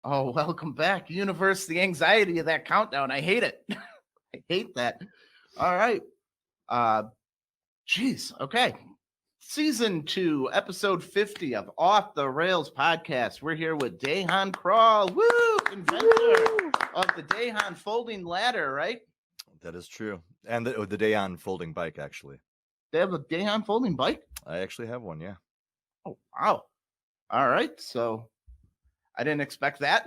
Oh, welcome back. Universe, the anxiety of that countdown. I hate it. I hate that. All right. Geez. Okay. Season 2, episode 50 of Off the Rails podcast. We're here with Dejan Kralj, inventor of the Dejan folding ladder, right? That is true. And the Dejan folding bike, actually. They have a Dejan folding bike? I actually have one, yeah. Oh, wow. All right. So I didn't expect that.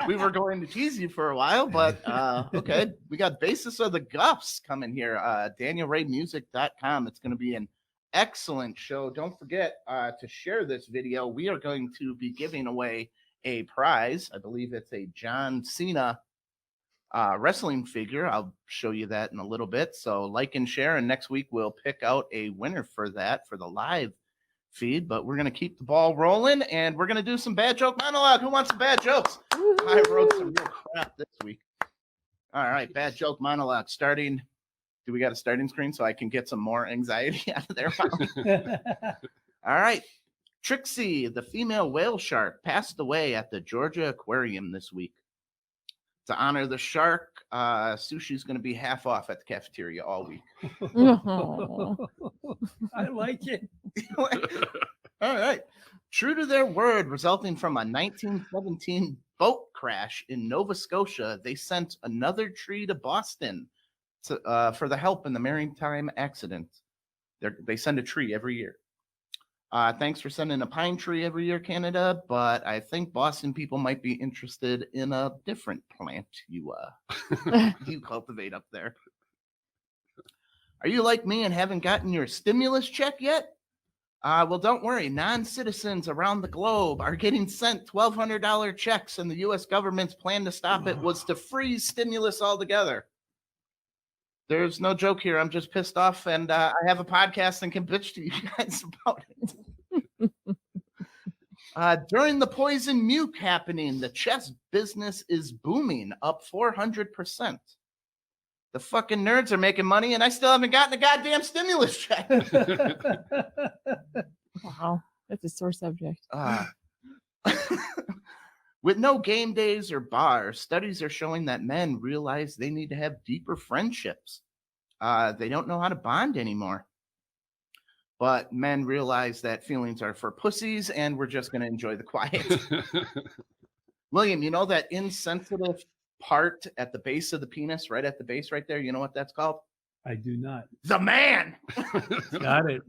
We were going to tease you for a while, but okay. We got Bassist of the Gufs coming here. DanielRayMusic.com. It's going to be an excellent show. Don't forget to share this video. We are going to be giving away a prize. I believe it's a John Cena wrestling figure. I'll show you that in a little bit. So like and share, and next week we'll pick out a winner for that for the live feed. But we're going to keep the ball rolling, and we're going to do some bad joke monologue. Who wants some bad jokes? I wrote some real crap this week. All right, bad joke monologue starting. Do we got a starting screen so I can get some more anxiety out of there? All right. Trixie, the female whale shark, passed away at the Georgia Aquarium this week. To honor the shark, sushi's going to be half off at the cafeteria all week. I like it. All right. True to their word, resulting from a 1917 boat crash in Nova Scotia, they sent another tree to Boston for the help in the maritime accident. They send a tree every year. Thanks for sending a pine tree every year, Canada, but I think Boston people might be interested in a different plant you cultivate up there. Are you like me and haven't gotten your stimulus check yet? Well, don't worry. Non-citizens around the globe are getting sent $1,200 checks, and the U.S. government's plan to stop it was to freeze stimulus altogether. There's no joke here. I'm just pissed off, and I have a podcast and can bitch to you guys about it. During the poison muke happening, the chess business is booming, up 400%. The fucking nerds are making money, and I still haven't gotten a goddamn stimulus check. Wow, that's a sore subject. With no game days or bars, studies are showing that men realize they need to have deeper friendships. They don't know how to bond anymore. But men realize that feelings are for pussies, and we're just going to enjoy the quiet. William, you know that insensitive part at the base of the penis, right at the base right there? You know what that's called? I do not. The man! Got it.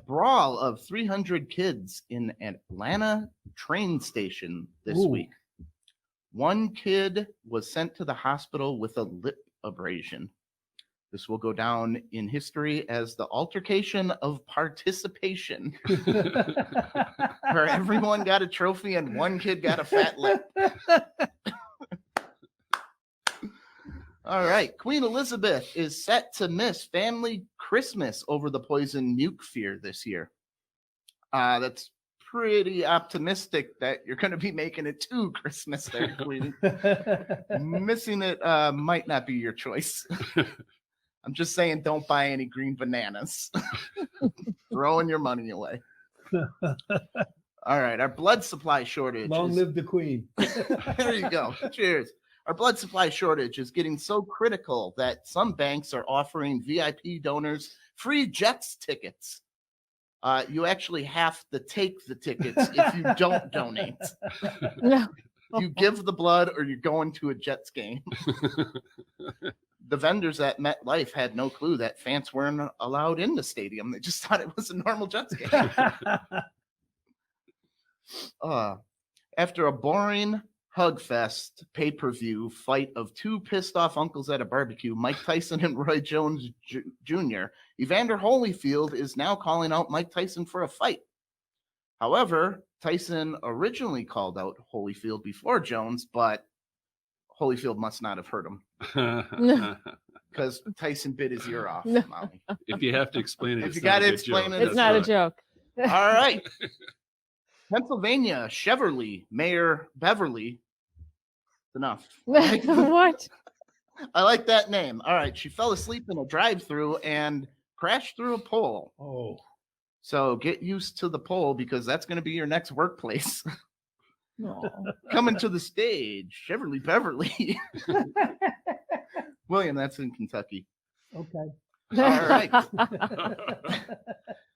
Brawl of 300 kids in Atlanta train station this week. One kid was sent to the hospital with a lip abrasion. This will go down in history as the altercation of participation, where everyone got a trophy and one kid got a fat lip. All right. Queen Elizabeth is set to miss family Christmas over the poison muke fear this year. That's pretty optimistic that you're going to be making it to Christmas there, Queen. Missing it might not be your choice. I'm just saying, don't buy any green bananas. Throwing your money away. All right. Our blood supply shortage. Long live the Queen. There you go. Cheers. Our blood supply shortage is getting so critical that some banks are offering VIP donors free Jets tickets. You actually have to take the tickets if you don't donate. No. You give the blood or you're going to a Jets game. The vendors at MetLife had no clue that fans weren't allowed in the stadium. They just thought it was a normal Jets game. After a boring Hugfest pay-per-view fight of two pissed-off uncles at a barbecue, Mike Tyson and Roy Jones Jr., Evander Holyfield is now calling out Mike Tyson for a fight. However, Tyson originally called out Holyfield before Jones, but Holyfield must not have heard him. Because Tyson bit his ear off, No. Molly. If you have to explain it, If you got to explain it, It's not a joke. All right. Pennsylvania, Chevrolet, Mayor Beverly. Enough. What? I like that name. All right. She fell asleep in a drive-thru and crashed through a pole. Oh, So get used to the poll because that's going to be your next workplace. Aw. Coming to the stage, Cheverly Beverly. William, that's in Kentucky. Okay. All right.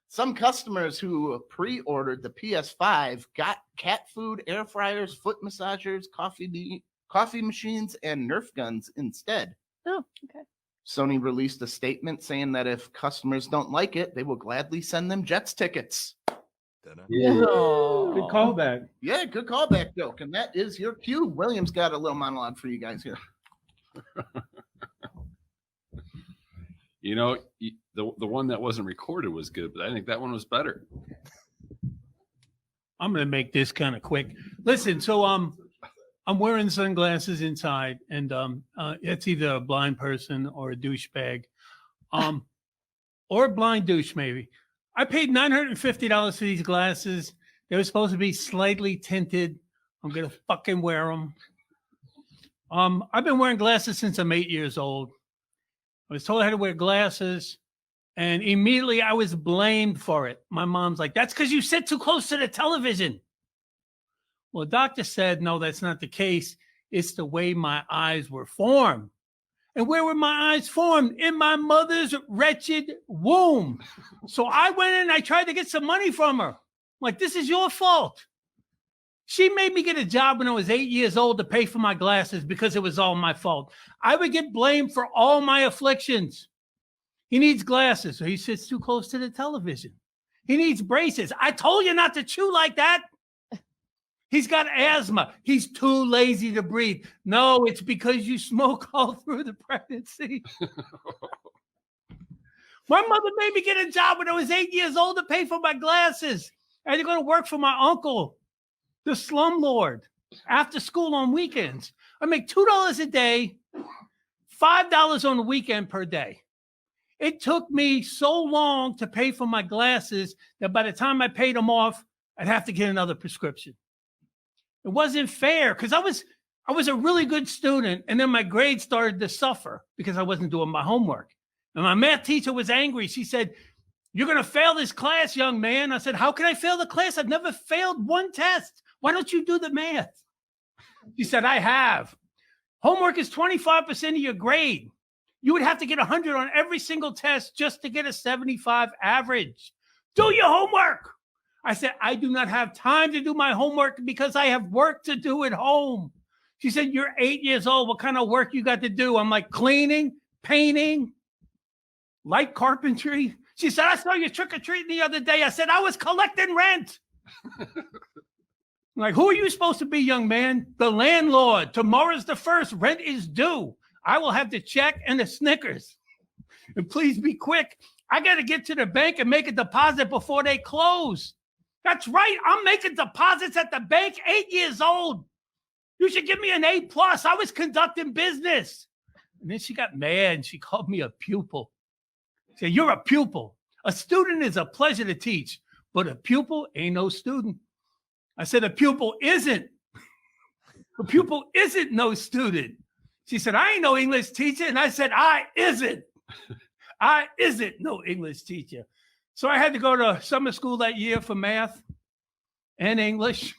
Some customers who pre-ordered the PS5 got cat food, air fryers, foot massagers, coffee machines, and Nerf guns instead. Oh, okay. Sony released a statement saying that if customers don't like it, they will gladly send them Jets tickets. Ta-da. Yeah. Aw. Good callback. Yeah, good callback, Joke. And that is your cue. William's got a little monologue for you guys here. You know, the one that wasn't recorded was good, but I think that one was better. I'm gonna make this kind of quick. Listen, so I'm wearing sunglasses inside, and it's either a blind person or a douchebag, or a blind douche maybe. I paid $950 for these glasses. They were supposed to be slightly tinted. I'm gonna fucking wear them. I've been wearing glasses since I'm 8 years old. I was told I had to wear glasses, and immediately I was blamed for it. My mom's like, "That's because you sit too close to the television." Well, the doctor said, no, that's not the case. It's the way my eyes were formed. And where were my eyes formed? In my mother's wretched womb. So I went in and I tried to get some money from her. Like, this is your fault. She made me get a job when I was 8 years old to pay for my glasses because it was all my fault. I would get blamed for all my afflictions. He needs glasses, so he sits too close to the television. He needs braces. I told you not to chew like that. He's got asthma. He's too lazy to breathe. No, it's because you smoke all through the pregnancy. My mother made me get a job when I was 8 years old to pay for my glasses. I had to go to work for my uncle, the slumlord, after school on weekends. I make $2 a day, $5 on the weekend per day. It took me so long to pay for my glasses that by the time I paid them off, I'd have to get another prescription. It wasn't fair because I was a really good student, and then my grades started to suffer because I wasn't doing my homework. And my math teacher was angry. She said, "You're going to fail this class, young man." I said, "How can I fail the class? I've never failed one test. Why don't you do the math?" She said, "I have. Homework is 25% of your grade. You would have to get 100 on every single test just to get a 75 average. Do your homework." I said, "I do not have time to do my homework because I have work to do at home." She said, "You're 8 years old. What kind of work you got to do?" I'm like, "Cleaning, painting, light carpentry." She said, "I saw you trick-or-treating the other day." I said, "I was collecting rent." I'm like, "Who are you supposed to be, young man?" "The landlord. Tomorrow's the 1st. Rent is due. I will have the check and the Snickers. And please be quick. I got to get to the bank and make a deposit before they close." That's right. I'm making deposits at the bank, 8 years old. You should give me an A+. I was conducting business. And then she got mad and she called me a pupil. She said, "You're a pupil. A student is a pleasure to teach, but a pupil ain't no student." I said, "A pupil isn't. A pupil isn't no student." She said, "I ain't no English teacher." And I said, "I isn't. I isn't no English teacher." So I had to go to summer school that year for math and English.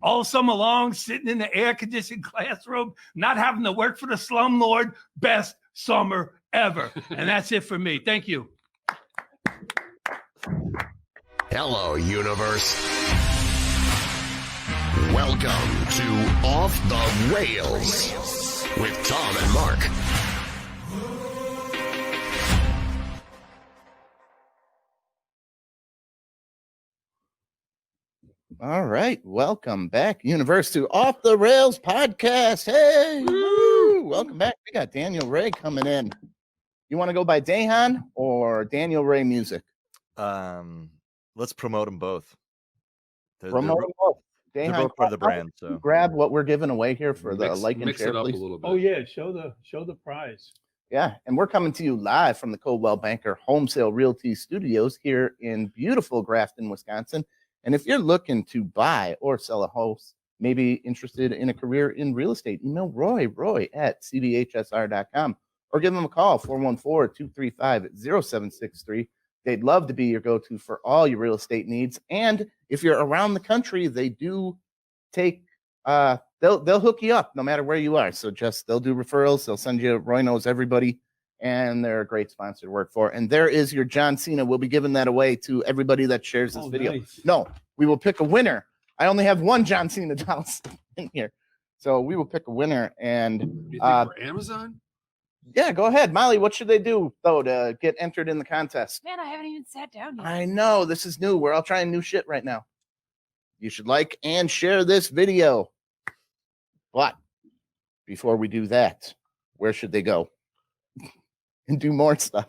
All summer long, sitting in the air-conditioned classroom, not having to work for the slumlord. Best summer ever. And that's it for me. Thank you. Hello, universe. Welcome to Off the Rails with Tom and Mark. All right. Welcome back, Universe, to Off the Rails podcast. Hey, woo! Welcome back. We got Daniel Ray coming in. You want to go by Dejan or Daniel Ray Music? Let's promote them both. Promote them both. They're Dejan, both part of the how brand. about you So grab what we're giving away here for the like and mix share, it up please. a little bit. Oh yeah, show the prize. Yeah, and we're coming to you live from the Coldwell Banker Home Sale Realty Studios here in beautiful Grafton, Wisconsin. And if you're looking to buy or sell a house, maybe interested in a career in real estate, email Roy at cbhsr.com or give him a call, 414-235-0763. They'd love to be your go-to for all your real estate needs. And if you're around the country, they do take they'll hook you up no matter where you are. So they'll do referrals, they'll send you. Roy knows everybody, and they're a great sponsor to work for. And there is your John Cena. We'll be giving that away to everybody that shares this video. Nice. No, we will pick a winner. I only have one John Cena doll in here. So we will pick a winner. And Do you think we're Amazon? yeah, go ahead. Molly, what should they do, though, to get entered in the contest? Man, I haven't even sat down yet. I know, this is new. We're all trying new shit right now. You should like and share this video. But before we do that, where should they go? And do more stuff.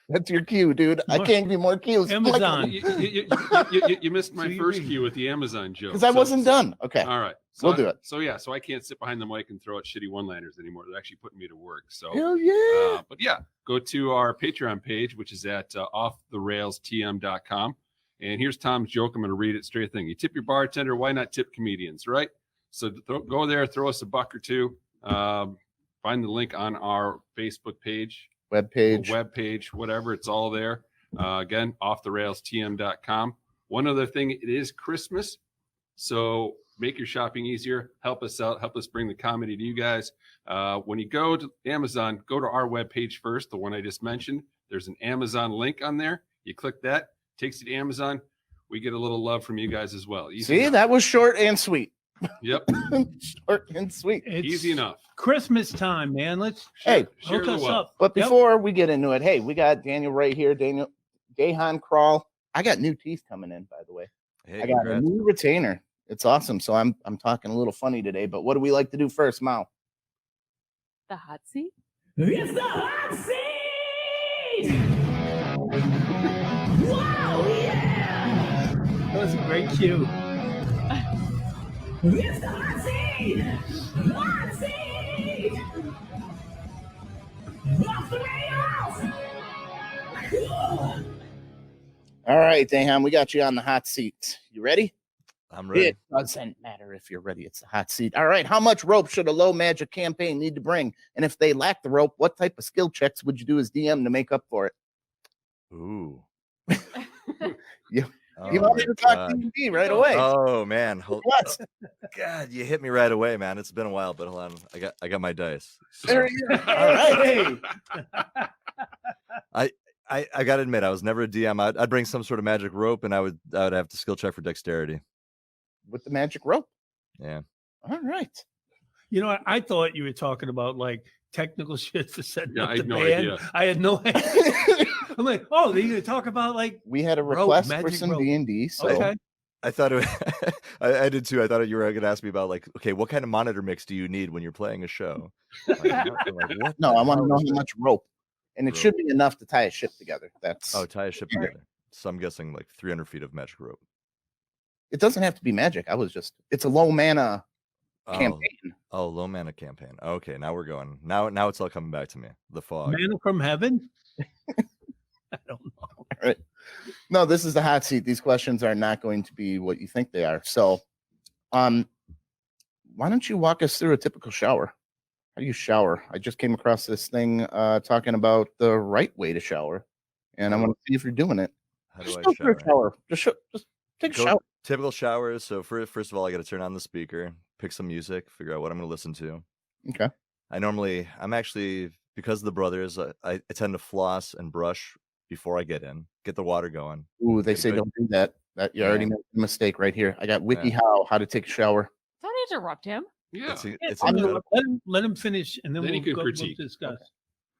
That's your cue, dude. I can't give you more cues. Amazon. You missed my So you first read. cue with the Amazon joke. Because I wasn't done. Okay. All right. We'll do it. So I can't sit behind the mic and throw out shitty one-liners anymore. They're actually putting me to work. So Hell yeah. but yeah, go to our Patreon page, which is at offtherailstm.com. And here's Tom's joke. I'm going to read it straight thing. You tip your bartender. Why not tip comedians, right? So go there, throw us a buck or two. Find the link on our Facebook page, Web page, whatever. It's all there. Again, offtherailstm.com. One other thing, it is Christmas. So make your shopping easier. Help us out. Help us bring the comedy to you guys. When you go to Amazon, go to our webpage first, the one I just mentioned. There's an Amazon link on there. You click that, takes you to Amazon. We get a little love from you guys as well. Easy See, enough. that was short and sweet. Yep. Short and sweet. It's Easy enough. Christmas time, man. Let's Hey, Share hook the us wealth. up. but Yep. before we get into it, hey, we got Daniel right here. Dejan Kralj. I got new teeth coming in, by the way. Hey, I got a congrats. new retainer. It's awesome. So I'm talking a little funny today, but what do we like to do first, Mal? The hot seat? It's the hot seat! Wow, yeah! That was a great cue. It's the hot seat! Hot seat! Off the rails! All right, Dejan, we got you on the hot seat. You ready? I'm ready. It doesn't matter if you're ready. It's the hot seat. All right. How much rope should a low magic campaign need to bring? And if they lack the rope, what type of skill checks would you do as DM to make up for it? Ooh. You Oh you wanted my to talk God. D&D right away. Oh man. What? God, you hit me right away, man. It's been a while, but hold on. I got my dice. So, There you go. All right. I gotta admit, I was never a DM. I'd bring some sort of magic rope, and I would have to skill check for dexterity. With the magic rope. Yeah. All right. You know, I thought you were talking about like technical shit for setting Yeah, up I the had no band. idea. I had no idea. I'm like, oh, they're gonna talk about like We had a Rope, request for magic some rope. D&D. So okay. I thought it. I did too. I thought you were gonna ask me about like, okay, what kind of monitor mix do you need when you're playing a show? Like, what no, the I want to hell know is how that? much rope. And it Rope. should be enough to tie a ship together. That's Oh, tie a ship All right. together. So I'm guessing like 300 feet of magic rope. it doesn't have to be magic. It's a low mana Oh, campaign. oh, low mana campaign. Okay, now we're going. Now it's all coming back to me. The fog. Manna from heaven. I don't know. All right. No, this is the hot seat. These questions are not going to be what you think they are. So, why don't you walk us through a typical shower? How do you shower? I just came across this thing talking about the right way to shower, and I want to see if you're doing it. How do Just I go for shower? a shower. Just take a Go- shower. Typical showers. So first of all, I got to turn on the speaker, pick some music, figure out what I'm going to listen to. Okay. I'm actually, because of the brothers, I tend to floss and brush before I get in, get the water going. Ooh, they Good, say good. don't do that. That you already Yeah. made a mistake right here. I got Wiki Yeah. how to take a shower. Don't interrupt him. Yeah. It's I'm in gonna the- let him finish, and then Then we'll you can go critique. discuss.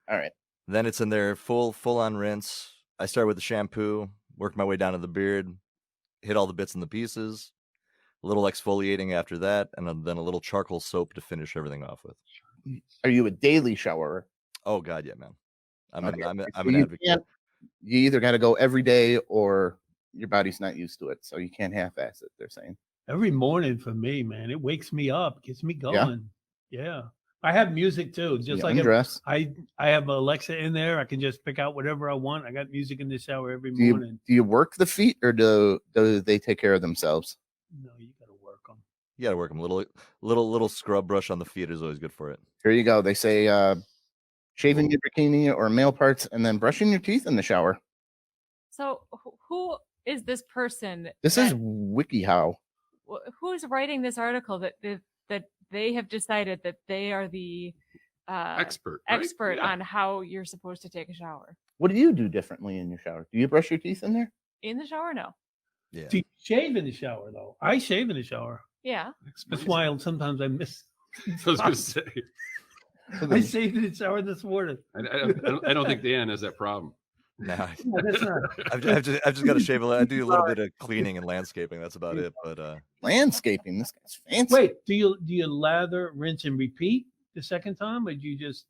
All right. Then it's in there full on rinse. I start with the shampoo, work my way down to the beard, hit all the bits and the pieces, a little exfoliating after that, and then a little charcoal soap to finish everything off with. Are you a daily showerer? Oh God, yeah, man. I'm Okay. an So an you advocate. can't- You either got to go every day or your body's not used to it, so you can't half-ass it. They're saying. Every morning for me, man, it wakes me up, gets me going. Yeah. I have music too. Just You like if undress. I have Alexa in there, I can just pick out whatever I want. I got music in the shower every Do morning. you work the feet or do they take care of themselves? No, you got to work them. You gotta work them. Little scrub brush on the feet is always good for it. Here you go. They say shaving your bikini or male parts and then brushing your teeth in the shower. So who is this person? This that- is WikiHow. who's writing this article that they have decided that they are the Expert. Right? expert Yeah. on how you're supposed to take a shower. What do you do differently in your shower? Do you brush your teeth in there? In the shower? No. Yeah. Do you shave in the shower though? I shave in the shower. Yeah. That's why sometimes I miss. I was going to say. I shaved in the shower this morning. I don't think Dan has that problem. No, No, that's not. I've just got to shave a little. I do a little bit of cleaning and landscaping. That's about it. But Landscaping. This guy's fancy. Wait, do you lather, rinse, and repeat the second time, or do you just?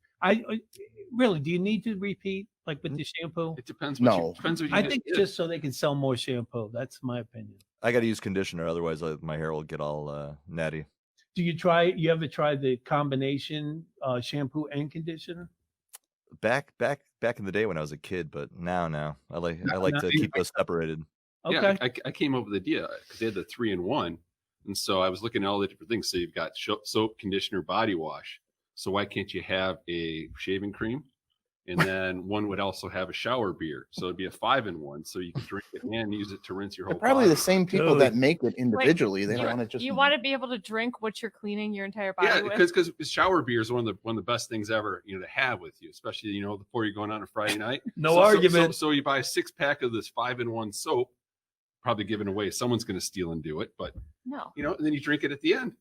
Really? Do you need to repeat like with the shampoo? It depends. No. Depends what you I just think did. just so they can sell more shampoo. That's my opinion. I got to use conditioner, otherwise my hair will get all natty. Do you ever try the combination shampoo and conditioner? Back in the day when I was a kid, but now I like to keep those separated. Okay. Yeah, I came up with the idea because they had the 3-in-1, and so I was looking at all the different things. So you've got soap, conditioner, body wash. So why can't you have a shaving cream? And then one would also have a shower beer. So it'd be a 5-in-1. So you can drink it and use it to rinse your They're whole probably body. the same people Dude. that make it individually. They you, don't want to just. You want to be able to drink what you're cleaning your entire body Yeah, with? because shower beer is one of the best things ever, to have with you, especially before you're going on a Friday night. No So- argument. So you buy a 6-pack of this 5-in-1 soap, probably giving away. Someone's going to steal and do it, but No. and then you drink it at the end.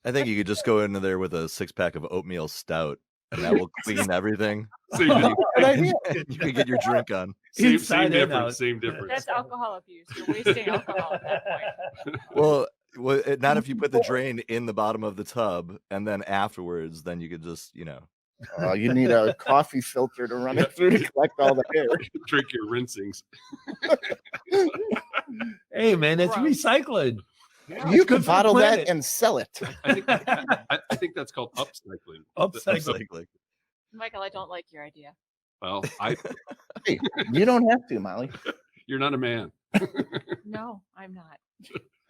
I think you could just go into there with a 6-pack of oatmeal stout, and that will clean everything. Same, thing. Good idea. You can get your drink on. same Inside and difference. out. Same difference. That's alcohol abuse. You're wasting alcohol at that point. Well, not if you put the drain in the bottom of the tub, and then afterwards, then you could just, You need a coffee filter to run it through to collect all the hair. Drink your rinsings. Hey man, that's Gross. recycling. You good can for the bottle that planet. and sell it. I think that's called upcycling. Upcycling. Michael, I don't like your idea. Well, Hey, you don't have to, Molly. you're not a man. No, I'm not.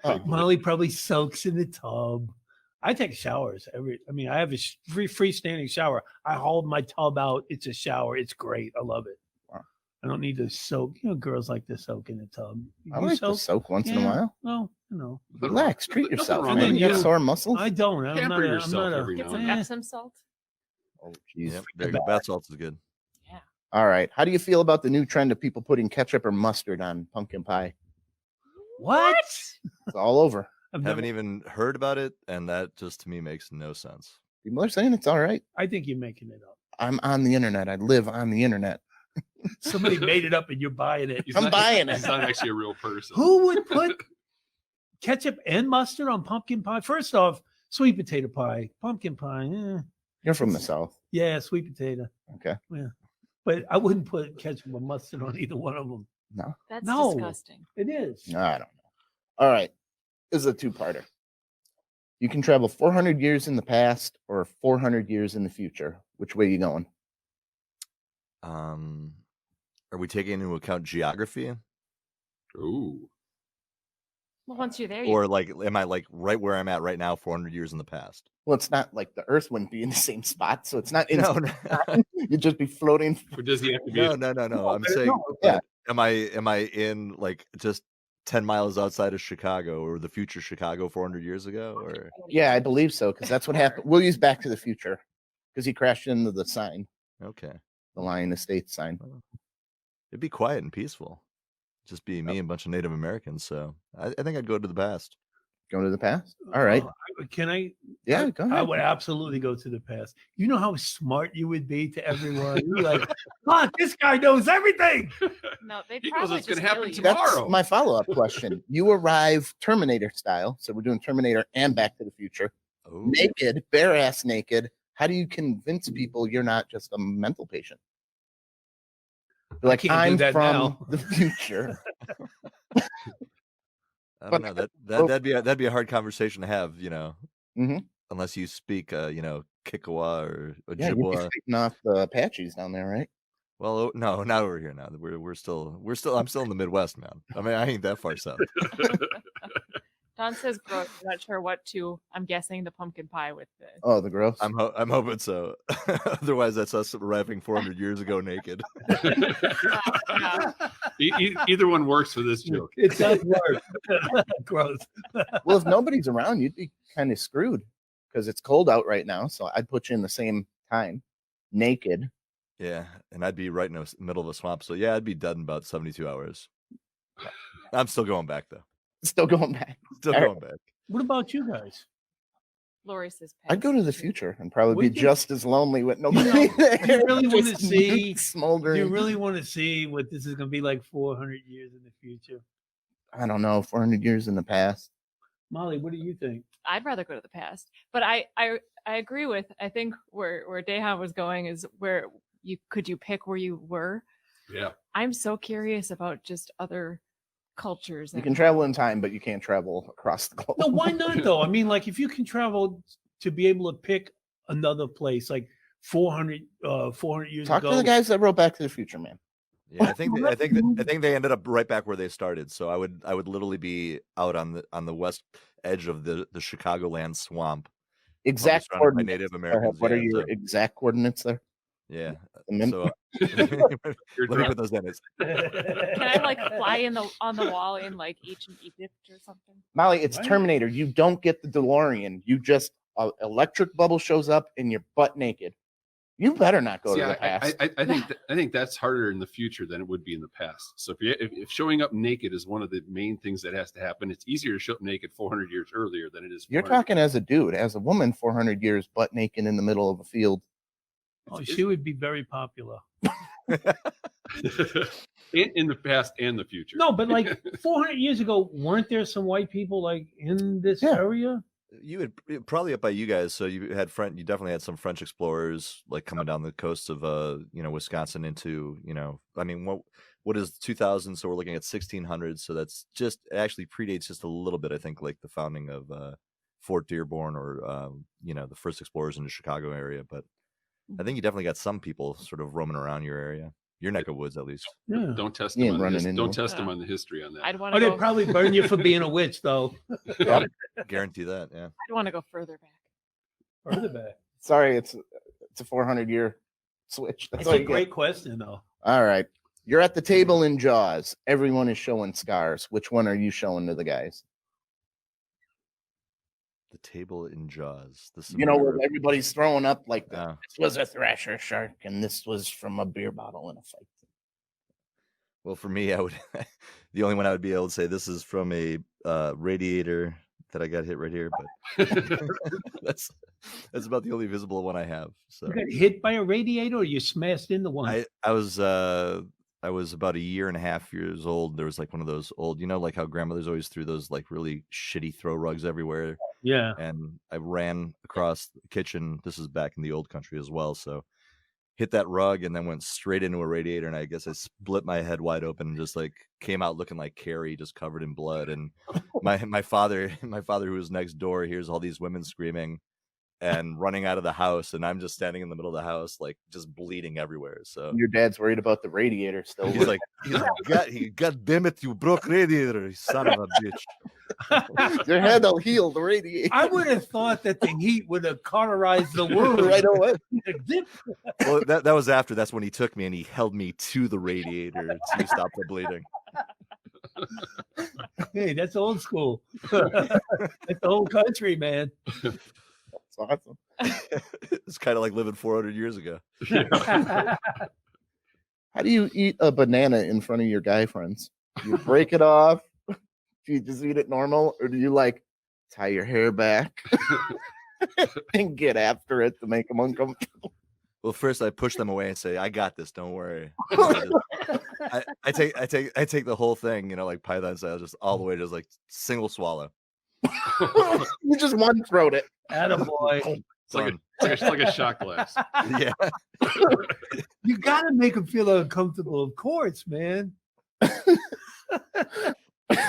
Oh, Molly probably soaks in the tub. I take showers I have a freestanding shower. I hauled my tub out. It's a shower. It's great. I love it. Wow. I don't need to soak. Girls like to soak in the tub. I You like to soak once in a Yeah. while. Well, no. Relax, treat Nothing yourself, wrong man. with You got you. sore muscles. I don't. I'm Pamper not. yourself every Get now some and then. Epsom salt. Oh, jeez. Yep, there you go. Bath salts is good. Yeah. All right. How do you feel about the new trend of people putting ketchup or mustard on pumpkin pie? What? It's all over. I've Haven't never- even heard about it, and that just to me makes no sense. People are saying it's all right. I think you're making it up. I'm on the internet. I live on the internet. Somebody made it up and you're buying it. He's I'm not- buying it. He's not actually a real person. Who would put ketchup and mustard on pumpkin pie? First off, sweet potato pie, pumpkin pie. You're from the South. Yeah, sweet potato. Okay. Yeah, but I wouldn't put ketchup or mustard on either one of them. No, That's No. disgusting. It is. I don't know. All right. This is a two-parter. You can travel 400 years in the past or 400 years in the future. Which way are you going? Are we taking into account geography, Ooh. Well, once you're there, you or like, am I like right where I'm at right now, 400 years in the past? Well, it's not like the Earth wouldn't be in the same spot, so it's not in. No, You'd just be floating. Or does he have to be? no. I'm saying, yeah. am I in like just 10 miles outside of Chicago, or the future Chicago 400 years ago, or Yeah, I believe so, because that's what happened. We'll use Back to the Future because he crashed into the sign, okay, the Lion Estate sign. it'd be quiet and peaceful, just be me and a bunch of Native Americans. So I think I'd go to the past. Go to the past. All right. Can I? Yeah, go I ahead. would absolutely go to the past. You know how smart you would be to everyone. You're like, "Fuck, this guy knows everything." no, they'd He knows probably what's just gonna happen kill you. tomorrow. That's my follow-up question. You arrive Terminator style, so we're doing Terminator and Back to the Future. Oh, Naked, bare ass naked. How do you convince people you're not just a mental patient? You're like, can't do I'm that from now." the future. I don't know. That'd be a hard conversation to have, Mhm. unless you speak, Kikawa or Yeah, you'd be Ojibwa. fighting off the Apaches down there, right? Well, no, not over here now. I'm still in the Midwest, man. I mean, I ain't that far south. Don says gross. I'm not sure what to. I'm guessing the pumpkin pie with the. Oh, the gross. I'm hoping so. Otherwise, that's us arriving 400 years ago naked. Yeah. Either one works for this joke. It does work. Gross. Well, if nobody's around, you'd be kind of screwed because it's cold out right now. So I'd put you in the same time, naked. Yeah, and I'd be right in the middle of a swamp. So yeah, I'd be dead in about 72 hours. I'm still going back though. Still going back. Still All right. going back. What about you guys? Lori says I'd go to the future and probably be Would you? just as lonely with nobody know, there. do you really wanna Just see- smoldering? Do you really want to see what this is going to be like 400 years in the future? I don't know, 400 years in the past. Molly, what do you think? I'd rather go to the past. But I agree with, I think where Dejan was going is where you pick where you were. Yeah. I'm so curious about just other cultures. You can travel in time, but you can't travel across the globe. No, why not though? I mean, like if you can travel to be able to pick another place, like 400 years Talk ago. to the guys that wrote Back to the Future, man. Yeah, I think they ended up right back where they started. So I would literally be out on the west edge of the Chicagoland swamp. Exact surrounded by coordinates. Native Americans. What are yeah, your so- exact coordinates there? yeah. And then- So You're let me drunk. put those in. Can I like fly on the wall in like ancient Egypt or something? Molly, it's Right. Terminator. You don't get the DeLorean. You just electric bubble shows up and you're butt naked. You better not go See, to the past. I think that's harder in the future than it would be in the past. So if showing up naked is one of the main things that has to happen, it's easier to show up naked 400 years earlier than it is. You're 400 talking as a dude, as a woman, 400 years butt naked in the middle of a field. Oh, she would be very popular. in the past and the future. No, but like 400 years ago, weren't there some white people like in this Yeah. area? You would probably up by you guys. So you definitely had some French explorers like coming down the coast of Wisconsin into, I mean, what is 2000? So we're looking at 1600s. So that's it actually predates just a little bit, I think, like the founding of Fort Dearborn or the first explorers in the Chicago area. But I think you definitely got some people sort of roaming around your area, your neck of woods at least. Yeah. Don't test You them ain't on running this. into Don't them. test them on the history on that. I'd want Oh, to they'd go. probably burn you for being a witch, though. Guarantee that. Yeah. I'd want to go further back. Further back. Sorry, it's a 400-year switch. That's It's all a you great get. question, though. All right. You're at the table in Jaws. Everyone is showing scars. Which one are you showing to the guys? The table in Jaws. Where everybody's throwing up like that. Uh, This was a thrasher shark, and this was from a beer bottle in a fight. Well, for me, I would the only one I would be able to say this is from a radiator that I got hit right here, but that's about the only visible one I have. So You got hit by a radiator, or you smashed into one? I was about 1.5 years old. There was like one of those old, like how grandmothers always threw those like really shitty throw rugs everywhere. Yeah. And I ran across the kitchen. This is back in the old country as well. So hit that rug and then went straight into a radiator. And I guess I split my head wide open and just like came out looking like Carrie, just covered in blood. And my father, who was next door, hears all these women screaming and running out of the house. And I'm just standing in the middle of the house, like just bleeding everywhere. So Your dad's worried about the radiator still. he's like, God damn it, you broke radiator, you son of a bitch. Your head will heal the radiator. I would have thought that the heat would have cauterized the wound. right away. Zip. Well, that was after. That's when he took me and he held me to the radiator to stop the bleeding. Hey, that's old school. That's the whole country, man. That's awesome. It's kind of like living 400 years ago. How do you eat a banana in front of your guy friends? You break it off? Do you just eat it normal? Or do you like tie your hair back and get after it to make them uncomfortable? Well, first I push them away and say, "I got this. Don't worry." I take the whole thing, like Python style, just all the way, just like single swallow. You just one throat it. Attaboy. It's like a shot glass. Yeah. You got to make them feel uncomfortable, of course, man.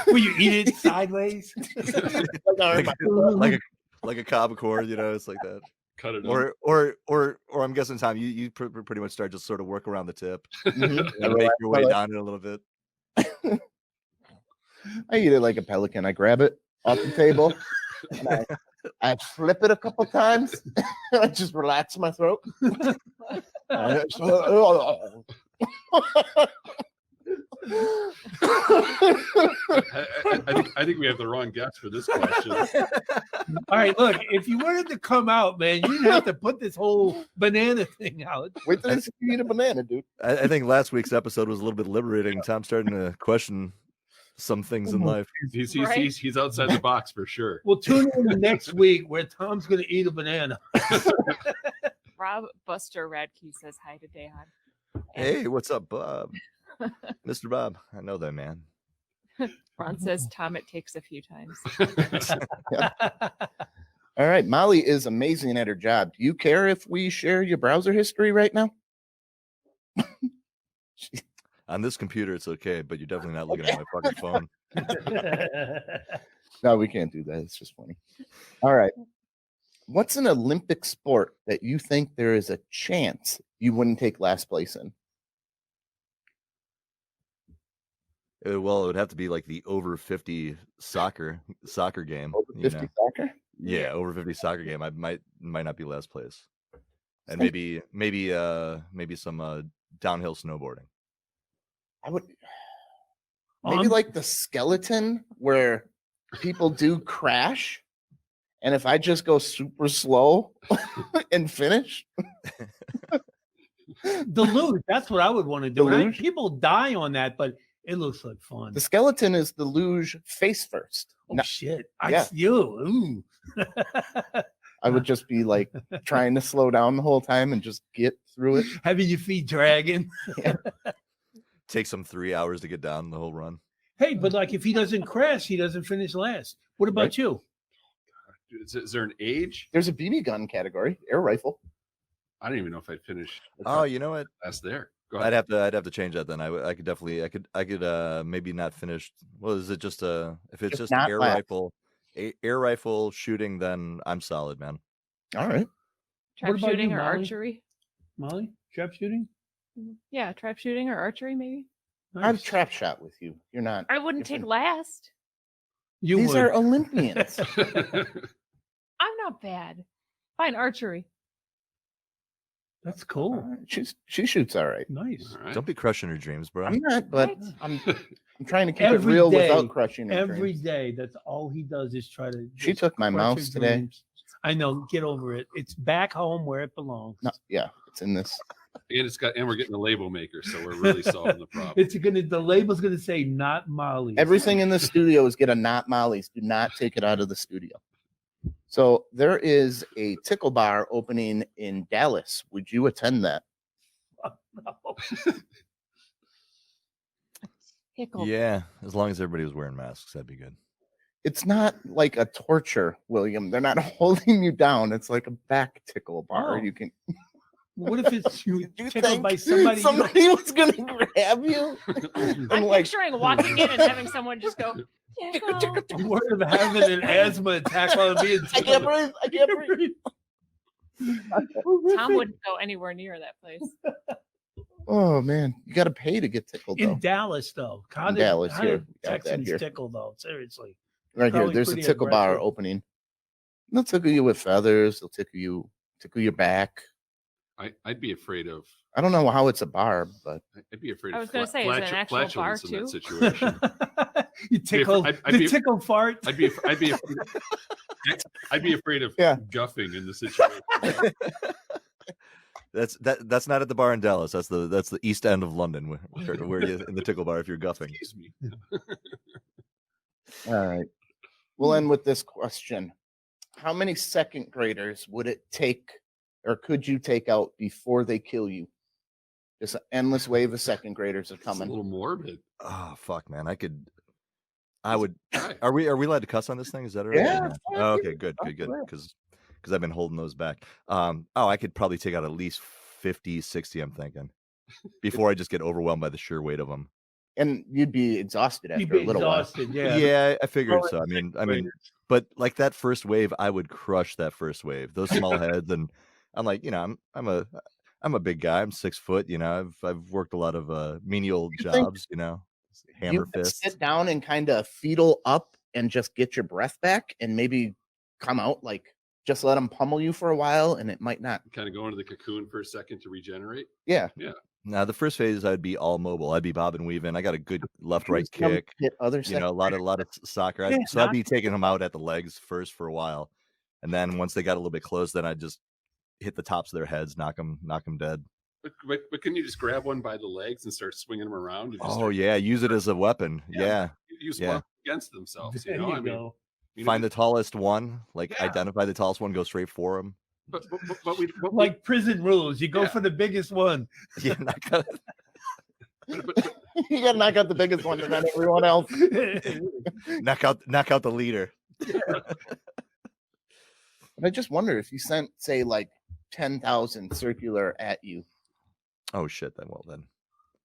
Will you eat it sideways? like a cob cord, it's like that. Cut it off. Or I'm guessing, Tom, you pretty much start just sort of work around the tip, Mhm. and make your way down it a little bit. I eat it like a pelican. I grab it off the table and I flip it a couple times. I just relax my throat. I think we have the wrong guess for this question. All right, look, if you wanted to come out, man, you didn't have to put this whole banana thing out. Wait till you eat a banana, dude. I think last week's episode was a little bit liberating. Tom's starting to question some things in life. He's outside the box for sure. We'll tune in next week where Tom's going to eat a banana. Rob Buster Radke says hi to Dejan. Hey, what's up, Bob? Mr. Bob. I know that man. Ron says, Tom, it takes a few times. All right. Molly is amazing at her job. Do you care if we share your browser history right now? On this computer, it's okay, but you're definitely not looking at my fucking phone. No, we can't do that. It's just funny. All right. What's an Olympic sport that you think there is a chance you wouldn't take last place in? Well, it would have to be like the over 50 soccer game. Over 50 soccer? Yeah, over 50 soccer game. I might not be last place. And maybe some downhill snowboarding. I would maybe like the skeleton where people do crash. And if I just go super slow and finish. The luge, that's what I would want to do. The luge? People die on that, but it looks like fun. The skeleton is the luge face first. Oh, shit. Yeah. Ooh. I would just be like trying to slow down the whole time and just get through it. Having your feet dragging. Take some 3 hours to get down the whole run. Hey, but like if he doesn't crash, he doesn't finish last. What about Right. you? Is there an age? There's a BB gun category, air rifle. I don't even know if I'd finish. Oh, you know what? That's there. Go ahead. I'd have to change that then. I could definitely I could maybe not finish. Well, is it just if it's just not air last. rifle shooting, then I'm solid, man. All right. What Trap about shooting you, or Molly? archery? Molly, trap shooting? Yeah, trap shooting or archery, maybe. I've trap shot with you. You're not. I wouldn't take different. last. You These would. are Olympians. I'm not bad. Fine, archery. That's cool. She shoots all right. Nice. All right. Don't be crushing her dreams, bro. I'm not, but Right. I'm trying to keep Every it real day, without crushing her Every dreams. day, that's all he does is try to. She just took my crush mouse her today. dreams. I know. Get over it. It's back home where it belongs. No, yeah, it's in this. And we're getting a label maker, so we're really solving the problem. The label's gonna say not Molly. Everything in the studio is get a not Molly's. Do not take it out of the studio. So there is a tickle bar opening in Dallas. Would you attend that? Pickle. Yeah, as long as everybody was wearing masks, that'd be good. It's not like a torture, William. They're not holding you down. It's like a back tickle bar. Oh. You can. What if it's you You tickled think by somebody? somebody was gonna grab you? I'm I'm like, picturing walking in and having someone just go, "Pickle." You were having an asthma attack while being I can't breathe. I can't breathe. Tom wouldn't go anywhere near that place. Oh man, you got to pay to get tickled though. In Dallas, though. How In did, Dallas, how here. did We got that Texans here. tickle, though? Seriously. Right here, probably there's a pretty tickle bar aggressive. opening. They'll tickle you with feathers. They'll tickle your back. I'd be afraid of. I don't know how it's a bar, but I'd be afraid I of. was gonna say, is it an actual bar, flatulence in that too? situation. You tickle I'd the be- tickle fart. I'd be afraid of Yeah. guffing in the situation. That's not at the bar in Dallas. That's the east end of London where you in the tickle bar if you're guffing. Excuse me. all right. We'll end with this question. How many second graders would it take or could you take out before they kill you? Just an endless wave of second graders are It's a coming. little morbid. Oh fuck, man! I would. Right. Are we allowed to cuss on this thing? Is that all right? Yeah, Or fuck no? Oh, okay, yeah. good. Fuck yeah. Because I've been holding those back. I could probably take out at least 50, 60, I'm thinking, before I just get overwhelmed by the sheer weight of them. And you'd be exhausted after You'd be a little while. exhausted. Yeah. Yeah, I figured Probably so. I second mean, but like that first wave, I would crush that first wave. Those small heads, and I'm like, I'm a big guy. I'm 6 foot. I've worked a lot of menial You think jobs. Hammer You could fists. sit down and kind of fetal up and just get your breath back and maybe come out, like just let them pummel you for a while and it might not. Kind of go into the cocoon for a second to regenerate. Yeah. Yeah. Now, the first phase, I'd be all mobile. I'd be bobbing, weaving. I got a good left-right Come kick. Hit other You know, a lot of soccer. Yeah, So I'd be taking them out at the legs first for a while, and then once they got a little bit close, then I'd just hit the tops of their heads, knock them dead. But can you just grab one by the legs and start swinging them around? And just Oh start, yeah, use it as a weapon. Yeah. use yeah. one against themselves. There You know, you I mean, go. Find the tallest one, like Yeah. identify the tallest one, go straight for him. but Like prison rules. You go Yeah. for the biggest one. Yeah, You got to knock out the biggest one and then everyone else. knock out the leader. But I just wonder if you sent, say, like 10,000 circular at you, Oh shit! Then and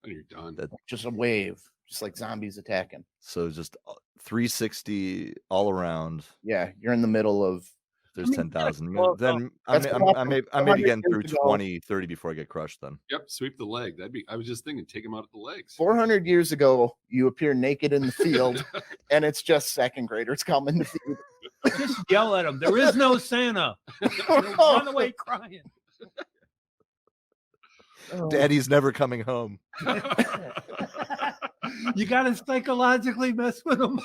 you're done. just a wave, just like zombies attacking. so just 360 all around. Yeah, you're in the middle of. There's I mean, 10,000. well, Then that's I what may happened be getting 100 through years ago. 20, 30 before I get crushed. Then Yep, sweep the leg. I was just thinking, take them out at the legs. 400 years ago, you appear naked in the field, and it's just second graders coming to feed. Just yell at them. There is no Santa. Run away crying. Daddy's never coming home. You got to psychologically mess with them.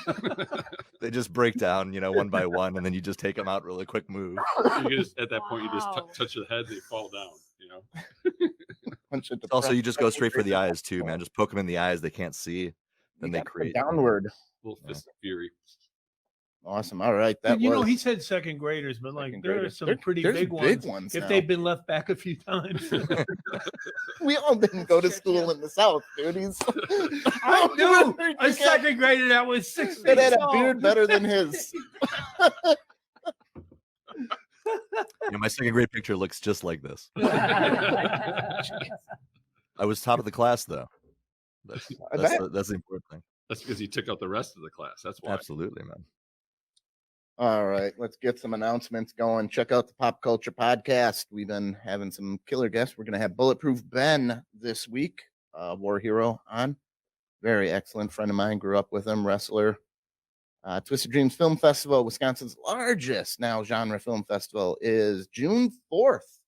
They just break down, one by one, and then you just take them out really quick move. You just, at that point, you just Wow. touch the head, they fall down. You know, Also, you just go straight for the eyes too, man. Just poke them in the eyes; they can't see. Then they create. downward. little fist of fury. Awesome. All right. That You know, was he said second graders, but like second there are graders. some There- pretty there's big ones. If now. they've been left back a few times. We all didn't go to school in the South, dude. I knew a second grader that was 6 feet It had a tall. beard better than his. My second grade picture looks just like this. I was top of the class, though. That's the important thing. That's because he took out the rest of the class. That's why. Absolutely, man. All right, let's get some announcements going. Check out the Pop Culture Podcast. We've been having some killer guests. We're going to have Bulletproof Ben this week, war hero on. Very excellent friend of mine. Grew up with him, wrestler. Twisted Dreams Film Festival, Wisconsin's largest now genre film festival, is June 4th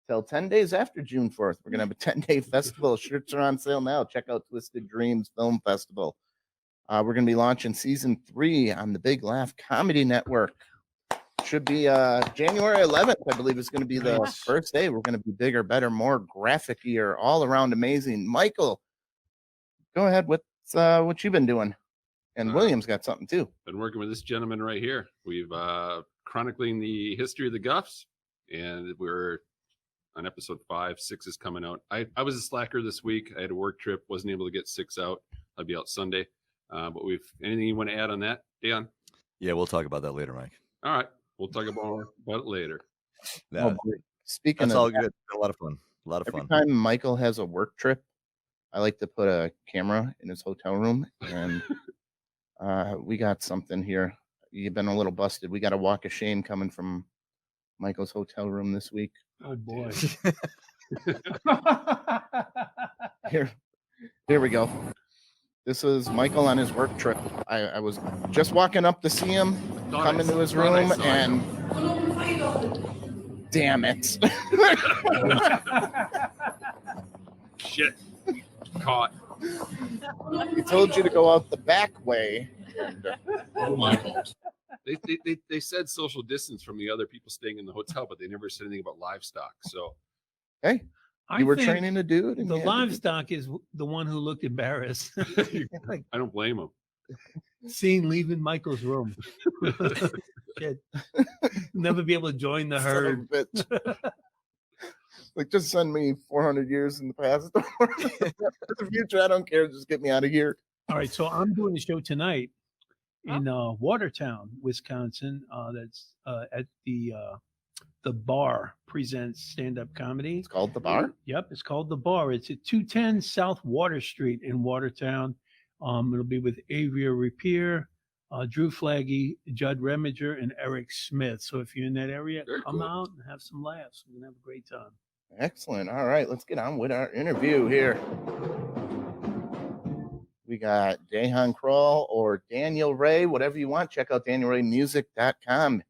till 10 days after June 4th. We're going to have a 10-day festival. Shirts are on sale now. Check out Twisted Dreams Film Festival. We're going to be launching season 3 on the Big Laugh Comedy Network. Should be January 11th, I believe, is going to be the first day. We're going to be bigger, better, more graphic-ier, all around amazing. Michael, go ahead with what you've been doing. And William's got something too. Been working with this gentleman right here. We've chronicling the history of the Gufs, and we're on episode 5. 6 is coming out. I was a slacker this week. I had a work trip, wasn't able to get 6 out. I'll be out Sunday. But anything you want to add on that, Dejan? Yeah, we'll talk about that later, Mike. All right, we'll talk about it later. Yeah, Oh, boy. Speaking that's of all that, good. A lot of fun. every time Michael has a work trip, I like to put a camera in his hotel room, and we got something here. You've been a little busted. We got a walk of shame coming from Michael's hotel room this week. Oh boy. Here we go. This is Michael on his work trip. I was just walking up to see him, come into his room, and damn it. Shit, caught. He told you to go out the back way. Oh my God. They said social distance from the other people staying in the hotel, but they never said anything about livestock. So Hey, I you were think training a dude. And the you had to do- livestock is the one who looked embarrassed. Like I don't blame them. seen leaving Michael's room. Shit. Never be able to join the Son of a herd. bitch. Like, just send me 400 years in the past. For the future, I don't care. Just get me out of here. All right, so I'm doing a show tonight in Watertown, Wisconsin. That's at the Bar presents stand-up comedy. It's called The Bar. Yep, it's called The Bar. It's at 210 South Water Street in Watertown. It'll be with Avia Rapier, Drew Flaggy, Judd Reminger, and Eric Smith. So if you're in that area, Very come cool. out and have some laughs. We're gonna have a great time. Excellent. All right, let's get on with our interview here. We got Dejan Kralj or Daniel Ray, whatever you want. Check out danielraymusic.com.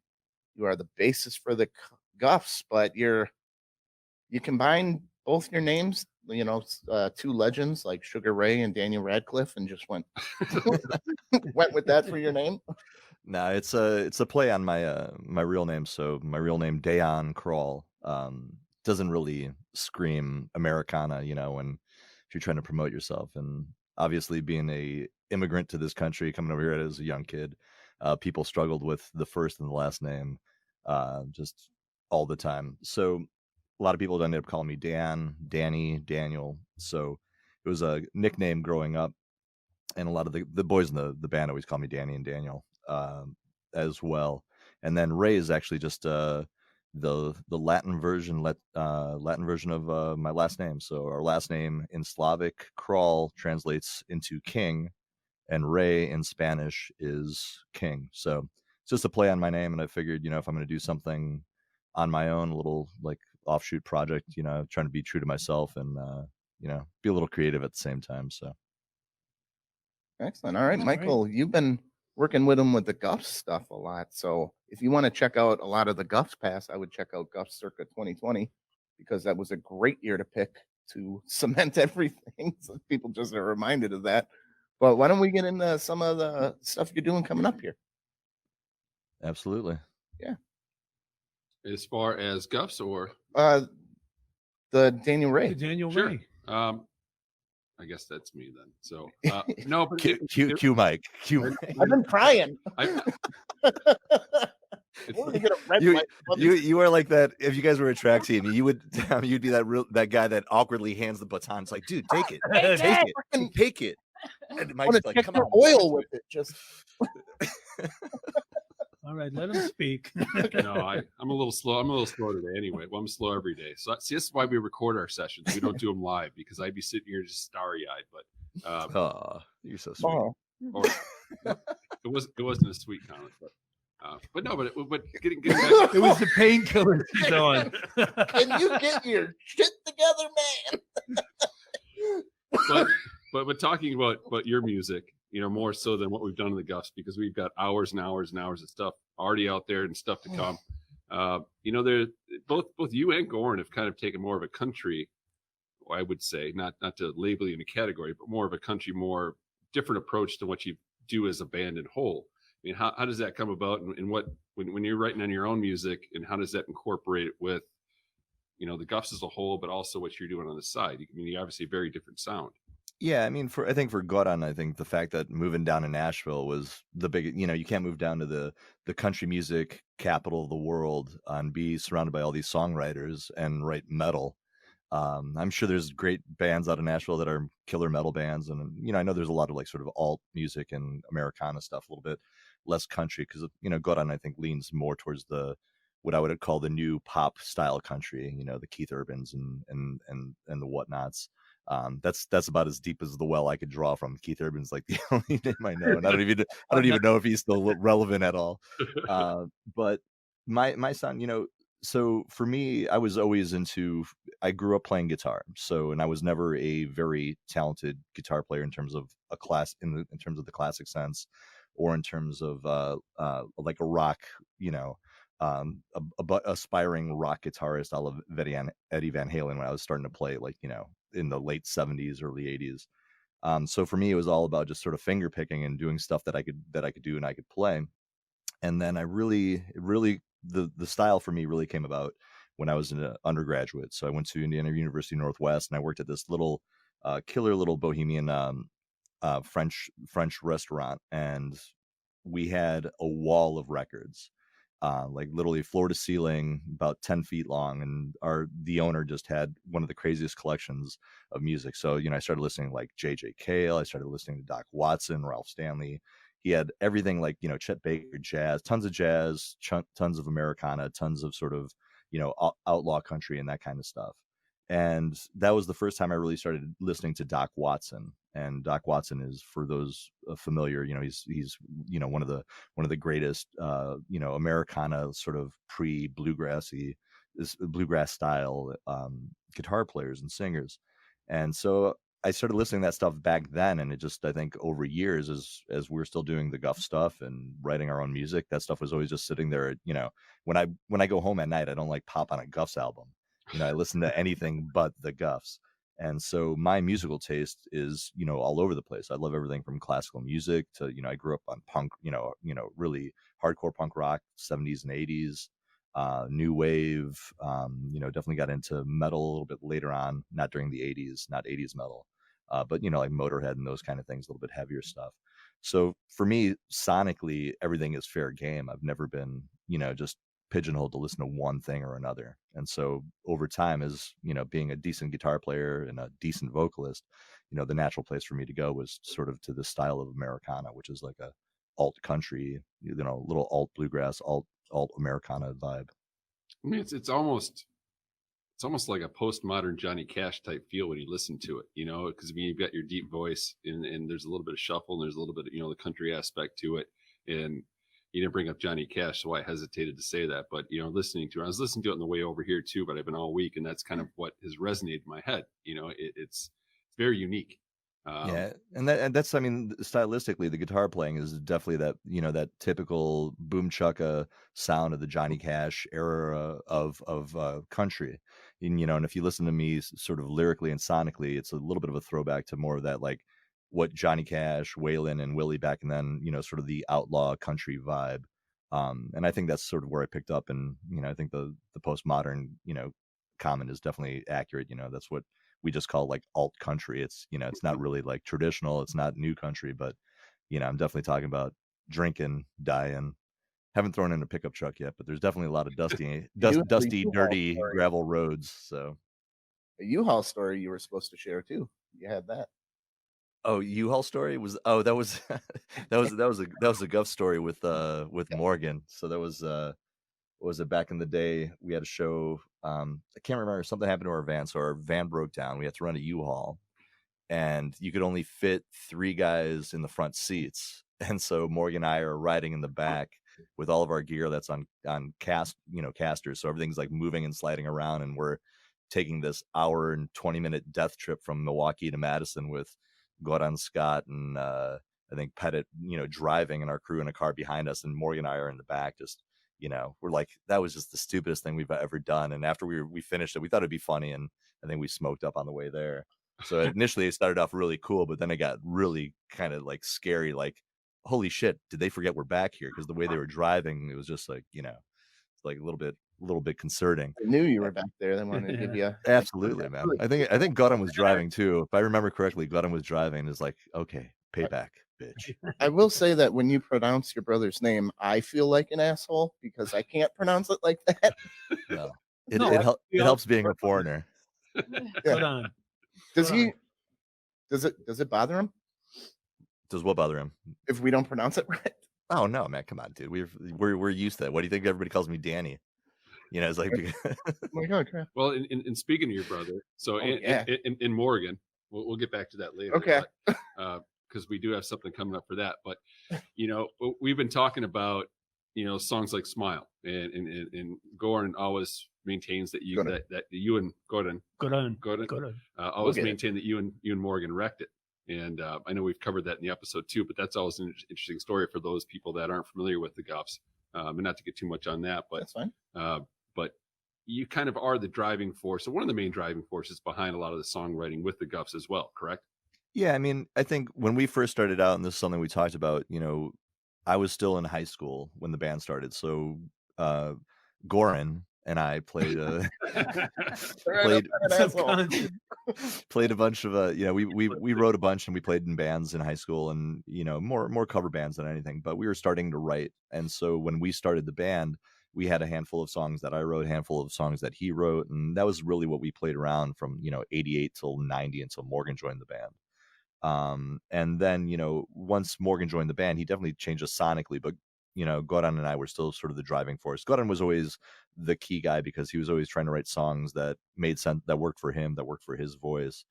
You are the bassist for the Gufs, but you combine both your names, two legends like Sugar Ray and Daniel Radcliffe, and just went went with that for your name? No, it's a play on my real name. So my real name, Dejan Kralj, doesn't really scream Americana, when if you're trying to promote yourself. And obviously, being a immigrant to this country, coming over here as a young kid, people struggled with the first and the last name, just all the time. So a lot of people ended up calling me Dan, Danny, Daniel. So it was a nickname growing up, and a lot of the boys in the band always call me Danny and Daniel, as well. And then Ray is actually just the Latin version of my last name. So our last name in Slavic, Kralj, translates into king, and Ray in Spanish is king. So it's just a play on my name. And I figured, if I'm going to do something on my own, a little like offshoot project, trying to be true to myself and be a little creative at the same time. So Excellent. All right, Michael, you've been working with him with the Gufs stuff a lot. So if you want to check out a lot of the Gufs past, I would check out Gufs circa 2020, because that was a great year to pick to cement everything. So people just are reminded of that. But why don't we get into some of the stuff you're doing coming up here? absolutely. As far as Gufs or The Daniel Ray. Daniel sure. Ray. I guess that's me then. So no, but Cue Mike. Cue Mike. I've been trying. I- We're gonna get a red You, light. you are like that. If you guys were a track team, you'd be that guy that awkwardly hands the baton. It's like, dude, take it, take it, take it. And I want Mike's to like, check come your on, oil with it. Just All right, let him speak. no, I'm a little slow. I'm a little slow today anyway. Well, I'm slow every day. So see, this is why we record our sessions. We don't do them live, because I'd be sitting here just starry eyed. But Oh, you're so sweet. oh, or, it wasn't a sweet comment, but no, but getting back. It was the painkiller she's on. can you get your shit together, man? But talking about your music, more so than what we've done in the Gufs, because we've got hours and hours and hours of stuff already out there and stuff to come. There both you and Goran have kind of taken more of a country, I would say, not to label you in a category, but more of a country, more different approach to what you do as a band in whole. I mean, how does that come about, and what when you're writing on your own music, and how does that incorporate it with, the Gufs as a whole, but also what you're doing on the side? I mean, you obviously a very different sound. Yeah, I mean, I think for Goran, I think the fact that moving down to Nashville was the big. You can't move down to the country music capital of the world and be surrounded by all these songwriters and write metal. I'm sure there's great bands out of Nashville that are killer metal bands, and I know there's a lot of like sort of alt music and Americana stuff, a little bit less country, because Goran, I think, leans more towards what I would call the new pop style country. The Keith Urbans and the whatnots. That's about as deep as the well I could draw from. Keith Urban's like the only name I know, and I don't even know if he's still relevant at all. But my son, so for me, I was always I grew up playing guitar. And I was never a very talented guitar player in terms of a class, in terms of the classic sense, or in terms of like a rock, aspiring rock guitarist. I love Eddie Van Halen when I was starting to play, like, in the late 70s, early 80s. So for me, it was all about just sort of finger picking and doing stuff that I could do and I could play. And then the style for me really came about when I was an undergraduate. So I went to Indiana University Northwest, and I worked at this little killer little bohemian French restaurant, and we had a wall of records, like literally floor to ceiling, about 10 feet long. And the owner just had one of the craziest collections of music. So, I started listening like J.J. Cale. I started listening to Doc Watson, Ralph Stanley. He had everything like, Chet Baker, jazz, tons of Americana, tons of sort of, outlaw country and that kind of stuff. And that was the first time I really started listening to Doc Watson. And Doc Watson is, for those familiar, he's one of the greatest, Americana sort of bluegrass style guitar players and singers. And so I started listening to that stuff back then, and it just, I think over years, as we're still doing the Guff stuff and writing our own music, that stuff was always just sitting there. When I go home at night, I don't like pop on a Guffs album. I listen to anything but the Gufs. And so my musical taste is, all over the place. I love everything from classical music to, I grew up on punk, really hardcore punk rock, 70s and 80s, new wave, definitely got into metal a little bit later on, not during the 80s, not 80s metal, but, like Motorhead and those kind of things, a little bit heavier stuff. So for me, sonically, everything is fair game. I've never been, just pigeonholed to listen to one thing or another. And so over time, as being a decent guitar player and a decent vocalist, the natural place for me to go was sort of to the style of Americana, which is like a alt country, little alt bluegrass, alt Americana vibe. I mean, it's almost like a postmodern Johnny Cash type feel when you listen to it, because you've got your deep voice and there's a little bit of shuffle and there's a little bit of, the country aspect to it. And you didn't bring up Johnny Cash, so I hesitated to say that. But, I was listening to it on the way over here too, but I've been all week, and that's kind of what has resonated in my head. It's very unique. Yeah, and that's, I mean, stylistically, the guitar playing is definitely that, that typical boom chukka sound of the Johnny Cash era of country. And if you listen to me sort of lyrically and sonically, it's a little bit of a throwback to more of that, like what Johnny Cash, Waylon, and Willie back then, sort of the outlaw country vibe. And I think that's sort of where I picked up, and I think the postmodern, comment is definitely accurate. That's what we just call like alt country. It's it's not really like traditional, it's not new country, but I'm definitely talking about drinking, dying. Haven't thrown in a pickup truck yet, but there's definitely a lot of dusty U-Haul dirty story. gravel roads. So A U-Haul story you were supposed to share too. You had that. oh, U-Haul story was that was that was a Guff story with Morgan. So that was what was it, back in the day? We had a show, I can't remember, something happened to our van, so our van broke down. We had to run a U-Haul, and you could only fit 3 guys in the front seats. And so Morgan and I are riding in the back with all of our gear that's on casters. So everything's like moving and sliding around, and we're taking this hour and 20-minute death trip from Milwaukee to Madison with Goran Scott and I think Pettit, driving, and our crew in a car behind us, and Morgan and I are in the back just, we're like, that was just the stupidest thing we've ever done. And after we finished it, we thought it'd be funny, and I think we smoked up on the way there. So initially it started off really cool, but then it got really kind of like scary, like, holy shit, did they forget we're back here? Because the way they were driving, it was just like, it's like a little bit concerning. I knew you were back there. They wanted to give you Absolutely, man. I think Gotham was driving too. If I remember correctly, Gotham was driving. Is like, okay, payback, bitch. I will say that when you pronounce your brother's name, I feel like an asshole because I can't pronounce it like that. No, No, it helps being a foreigner. Hold on. Does it bother him Does what bother him? if we don't pronounce it right? Oh no, man, come on, dude. We're used to that. What do you think everybody calls me, Danny? It's like Oh my God, crap. Well, in speaking of your brother, so yeah. in Morgan, we'll get back to that later. Okay. Because we do have something coming up for that. But we've been talking about songs like "Smile," and Goran always maintains that you and Goran always maintain that you and Morgan wrecked it. And I know we've covered that in the episode too, but that's always an interesting story for those people that aren't familiar with the Gufs. And not to get too much on that, but That's fine. but you kind of are the driving force, or one of the main driving forces behind a lot of the songwriting with the Gufs as well, correct? Yeah, I mean, I think when we first started out, and this is something we talked about, I was still in high school when the band started. So Goran and I played played a bunch of we wrote a bunch, and we played in bands in high school, and more cover bands than anything, but we were starting to write. And so when we started the band, we had a handful of songs that I wrote, a handful of songs that he wrote, and that was really what we played around from 88 till 90 until Morgan joined the band. And then once Morgan joined the band, he definitely changed us sonically, but Goran and I were still sort of the driving force. Goran was always the key guy because he was always trying to write songs that made sense, that worked for him, that worked for his voice.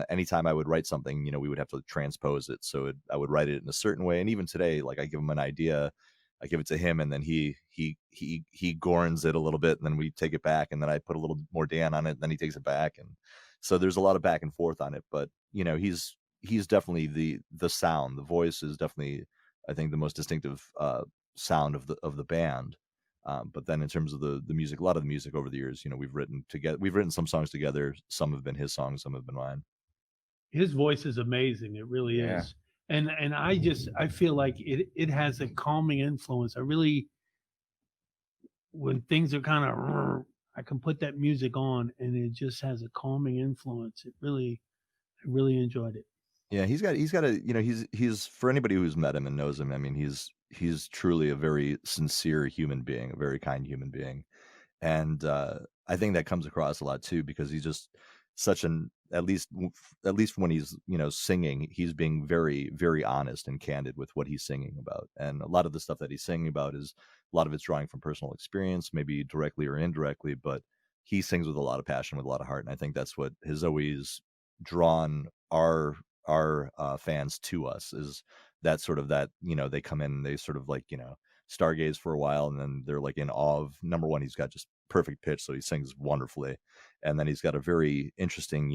Anytime I would write something, we would have to transpose it. So I would write it in a certain way. And even today, like I give him an idea, I give it to him, and then he Gorans it a little bit, and then we take it back, and then I put a little more Dan on it, and then he takes it back. And so there's a lot of back and forth on it, but he's definitely the sound. The voice is definitely, I think, the most distinctive sound of the band. But then in terms of the music, a lot of the music over the years, we've written together. We've written some songs together. Some have been his songs, some have been mine. His voice is amazing. It really Yeah. is. And I feel like it has a calming influence. When things are kind of, I can put that music on and it just has a calming influence. I really enjoyed it. Yeah, he's got a, he's for anybody who's met him and knows him, I mean, he's truly a very sincere human being, a very kind human being. And I think that comes across a lot too, because he's just such at least when he's singing, he's being very, very honest and candid with what he's singing about. And a lot of the stuff that he's singing about is a lot of it's drawing from personal experience, maybe directly or indirectly, but he sings with a lot of passion, with a lot of heart. And I think that's what has always drawn our fans to us, is that sort of that, they come in, they sort of like, stargaze for a while, and then they're like in awe of, number one, he's got just perfect pitch, so he sings wonderfully, and then he's got a very interesting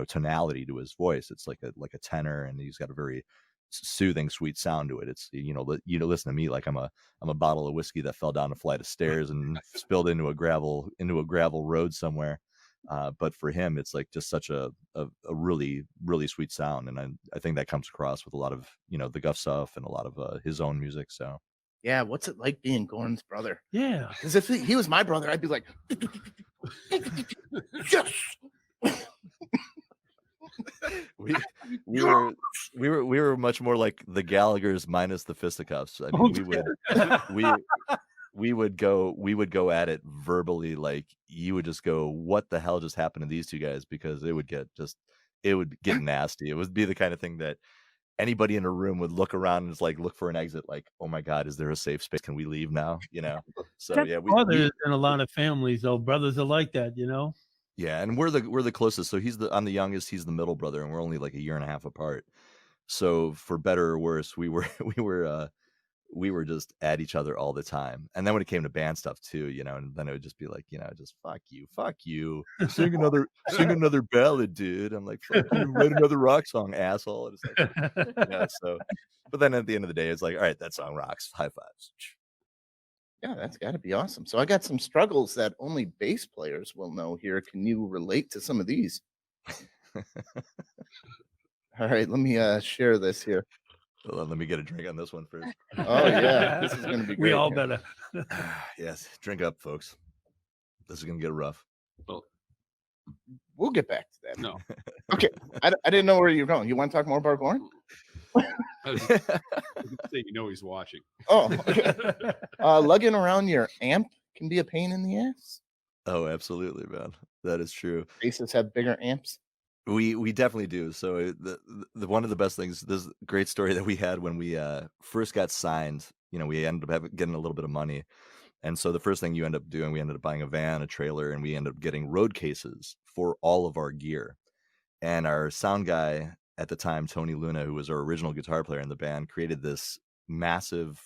tonality to his voice. It's like a tenor, and he's got a very soothing, sweet sound to it. It's listen to me like I'm a bottle of whiskey that fell down a flight of stairs and spilled into a gravel road somewhere. But for him, it's like just such a really, really sweet sound, and I think that comes across with a lot of the Gufs stuff and a lot of his own music. So Yeah, what's it like being Gorn's brother? Yeah. Because if he was my brother, I'd be like, yes. we were much more like the Gallaghers minus the fisticuffs. I mean, we would go at it verbally, like you would just go, what the hell just happened to these two guys? Because it would get nasty. It would be the kind of thing that anybody in a room would look around and just like look for an exit, like, oh my God, is there a safe space? Can we leave now? So That's yeah, brothers in a lot of families, though. Brothers are like that, yeah, and we're the closest. So I'm the youngest, he's the middle brother, and we're only like a year and a half apart. So for better or worse, we were just at each other all the time. And then when it came to band stuff too, and then it would just be like, just fuck you, sing another ballad, dude. I'm like, fuck you, write another rock song, asshole. And it's like, so, but then at the end of the day, it's like, all right, that song rocks. High fives. Yeah, that's got to be awesome. So I got some struggles that only bass players will know here. Can you relate to some of these? All right, let me share this here. Hold on, let me get a drink on this one first. Oh yeah, this is gonna be great. We all here. better. Yes, drink up, folks. This is gonna get rough. Well, We'll get back to that. no. Okay, I didn't know where you're going. You want to talk more about Gorn? I was just saying, he's watching. Oh, okay. Lugging around your amp can be a pain in the ass. Oh, absolutely, man. That is true. Bassists have bigger amps. We definitely do. So the one of the best things, this great story that we had when we first got signed, we ended up getting a little bit of money. And so the first thing you end up doing, we ended up buying a van, a trailer, and we ended up getting road cases for all of our gear. And our sound guy at the time, Tony Luna, who was our original guitar player in the band, created this massive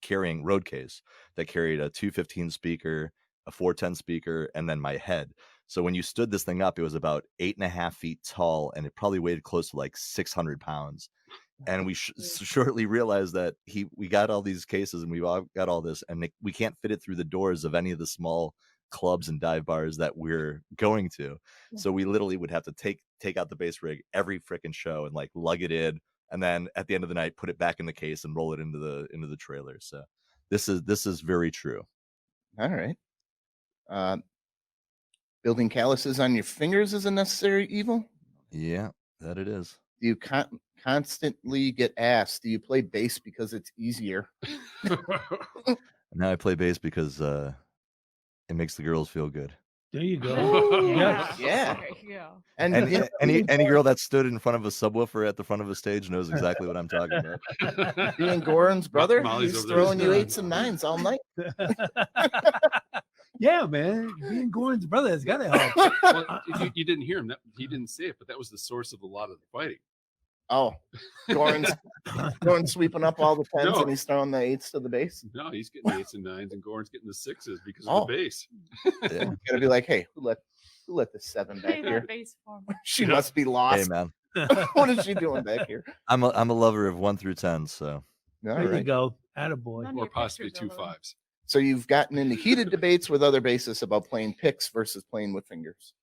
carrying road case that carried a 215 speaker, a 410 speaker, and then my head. So when you stood this thing up, it was about 8.5 feet tall, and it probably weighed close to like 600 pounds. And we shortly realized that we got all these cases and we all got all this, and we can't fit it through the doors of any of the small clubs and dive bars that we're going to. So we literally would have to take out the bass rig every freaking show and like lug it in, and then at the end of the night put it back in the case and roll it into the trailer. So this is very true. All right. Building calluses on your fingers is a necessary evil. Yeah, that it is. Do you constantly get asked, do you play bass because it's easier? Now I play bass because it makes the girls feel good. There you go. Ooh, Yes. Yeah. There you go. And Any girl that stood in front of a subwoofer at the front of a stage knows exactly what I'm talking about. being Goran's brother, Molly's he's over there throwing you snoring. 8s and 9s all night. Yeah, man. Being Gordon's brother has got to help. Well, you didn't hear him. He didn't say it, but that was the source of a lot of the fighting. Oh, Goran's sweeping up all the 10s No. and he's throwing the 8s to the bass. No, he's getting 8s and 9s, and Goran's getting the 6s because Oh. of the bass. Yeah. Gotta be like, hey, who let the 7 back Play here? that bass for me. She must be lost. Hey man, What is she doing back here? I'm a lover of 1 through 10. So All There you right. go. Attaboy. None of or your possibly pictures two are really- 5s. So you've gotten into heated debates with other bassists about playing picks versus playing with fingers.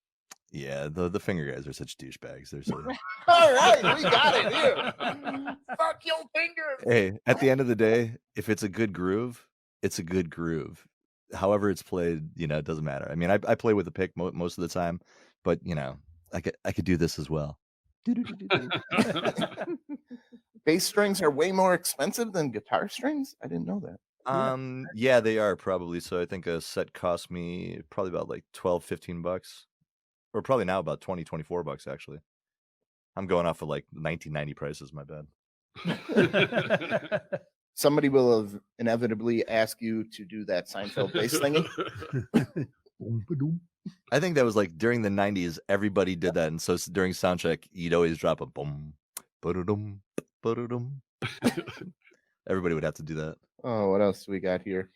Yeah, the finger guys are such douchebags. They're so. All right, we got it here. Fuck your fingers. Hey, at the end of the day, if it's a good groove, it's a good groove. However it's played, it doesn't matter. I mean, I play with a pick most of the time, but I could do this as well. Bass strings are way more expensive than guitar strings. I didn't know that. Yeah, they are probably. So I think a set cost me probably about like $12-15, or probably now about $20-24 actually. I'm going off of like 1990 prices. My bad. Somebody will have inevitably ask you to do that Seinfeld bass thingy. I think that was like during the 90s, everybody did that. And so during soundcheck, you'd always drop a boom, ba-da-dum, ba-da-dum. Everybody would have to do that. Oh, what else do we got here?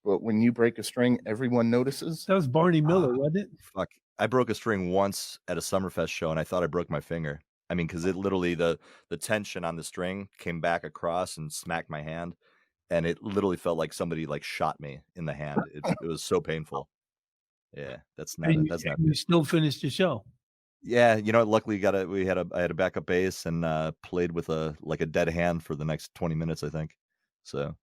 But when you break a string, everyone notices. That was Barney Miller, wasn't it? Fuck. I broke a string once at a Summerfest show and I thought I broke my finger. I mean, because it literally, the tension on the string came back across and smacked my hand. And it literally felt like somebody like shot me in the hand. It was so painful. Yeah, that's not And that's not you good. still finished the show. Yeah, luckily I had a backup bass and played with a dead hand for the next 20 minutes, I think. So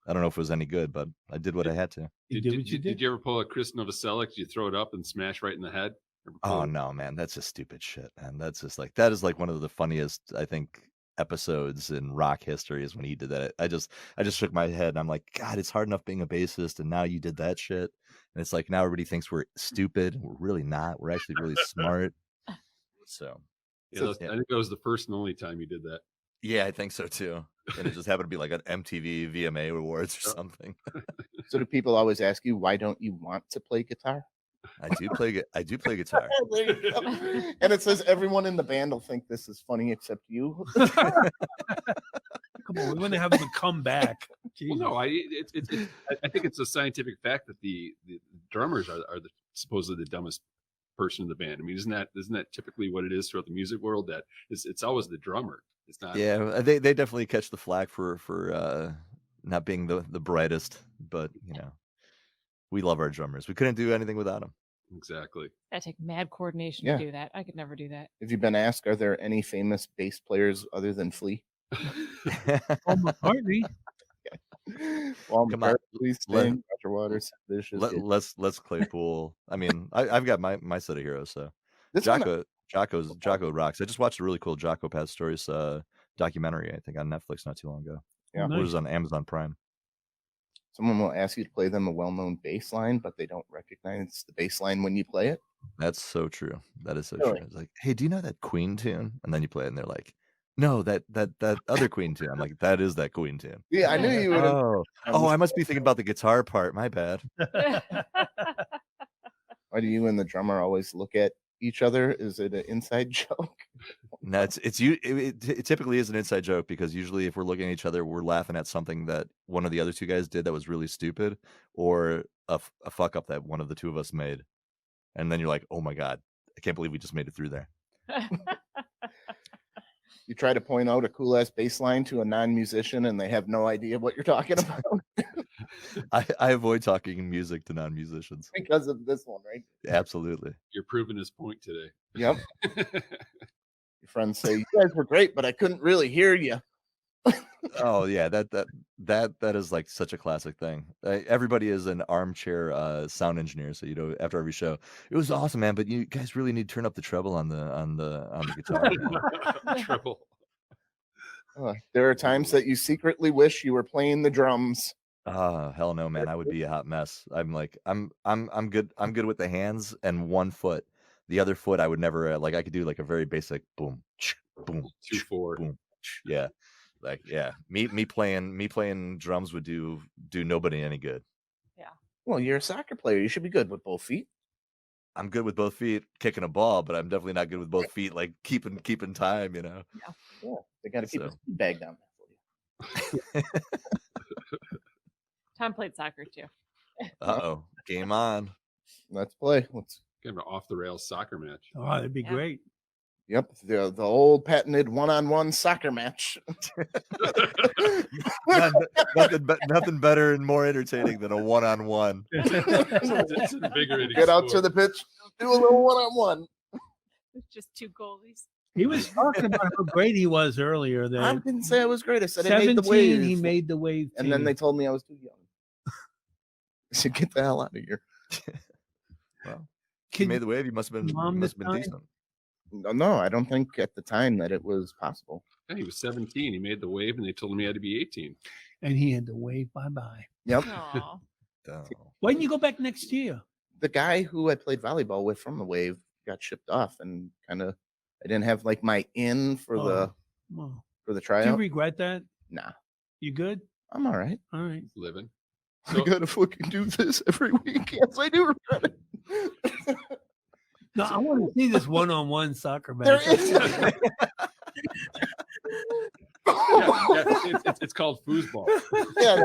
I don't know if it was any good, but I did what I had to. You did what you did. Did you ever pull a Chris Novoselic? Did you throw it up and smash right in the head? Ever pull Oh it? no, man, that's just stupid shit, man. That is like one of the funniest, I think, episodes in rock history is when he did that. I just shook my head and I'm like, God, it's hard enough being a bassist, and now you did that shit. And it's like now everybody thinks we're stupid, and we're really not. We're actually really smart. So Yeah, I think that was the first and only time you did that. yeah, I think so too. And it just happened to be like an MTV VMA Awards or something. So do people always ask you, why don't you want to play guitar? I do play guitar. There you go. And it says everyone in the band will think this is funny except you. Come on, we want to have him come back. Well, no, I think it's a scientific fact that the drummers are supposedly the dumbest person in the band. I mean, isn't that typically what it is throughout the music world? That it's always the drummer. It's not. Yeah, they definitely catch the flack for not being the brightest, but we love our drummers. We couldn't do anything without them. Exactly. That take mad coordination Yeah. to do that. I could never do that. Have you been asked, are there any famous bass players other than Flea? Paul McCartney. Well, Come on, please let- sing. Roger Waters. Vicious. let's Claypool. I mean, I've got my set of heroes. So This one, Jocko rocks. I just watched a really cool Jocko Pastorius documentary, I think, on Netflix not too long ago. Yeah. It was on Amazon Prime. someone will ask you to play them a well-known bass line, but they don't recognize the bass line when you play it. That's so true. That is so Really? true. It's like, hey, do you know that Queen tune? And then you play it, and they're like, no, that other Queen tune. I'm like, that is that Queen tune. Yeah, I knew you would. Oh, I must be thinking about the guitar part. My bad. Why do you and the drummer always look at each other? Is it an inside joke? No, it typically is an inside joke because usually if we're looking at each other, we're laughing at something that one of the other two guys did that was really stupid, or a fuck up that one of the two of us made, and then you're like, oh my god, I can't believe we just made it through there. You try to point out a cool ass bass line to a non-musician, and they have no idea what you're talking about I avoid talking music to non-musicians. because of this one, right? Absolutely. You're proving his point today. Yep. Your friends say you guys were great, but I couldn't really hear you. Oh yeah, that is like such a classic thing. Everybody is an armchair sound engineer, so after every show, it was awesome, man. But you guys really need to turn up the treble on the guitar. Triple. There are times that you secretly wish you were playing the drums. Oh hell no, man! I would be a hot mess. I'm like I'm good. I'm good with the hands and one foot. The other foot, I would never I could do like a very basic boom, boom, 2/4. boom. Yeah, like yeah. Me playing drums would do nobody any good. Well, you're a soccer player. You should be good with both feet. I'm good with both feet kicking a ball, but I'm definitely not good with both feet like keeping time. Yeah, they got to keep a So. speed bag down there for you. Tom played soccer too. Uh-oh, game on. Let's play. Let's. Kind of an off the rails soccer match. Oh, that'd be Yeah. great. Yep, the old patented one-on-one soccer match. Nothing better and more entertaining than a one-on-one. It's invigorating Get out to sport. the pitch, do a little one-on-one. It's just two goalies. He was talking about how great he was earlier. I That didn't say I was great. I said I made the 17, wave. he made the wave. And then team. they told me I was too young. I said, get the hell out of here. Well, he Kid- made the wave. You must have been, Mom this time? decent. No, I don't think at the time that it was possible. Yeah, he was 17. He made the wave, and they told him he had to be 18. and he had to wave bye-bye. Yep. Aw. Oh. Why didn't you go back next year? The guy who I played volleyball with from the wave got shipped off, and kind of I didn't have like my in for the Well, for the do you tryout. regret that? Nah, You good? I'm all right. All right. Living. I gotta fucking do this every week. Yes, I do regret it. No, I want to see this one-on-one soccer match. There is. It's called foosball. Yeah,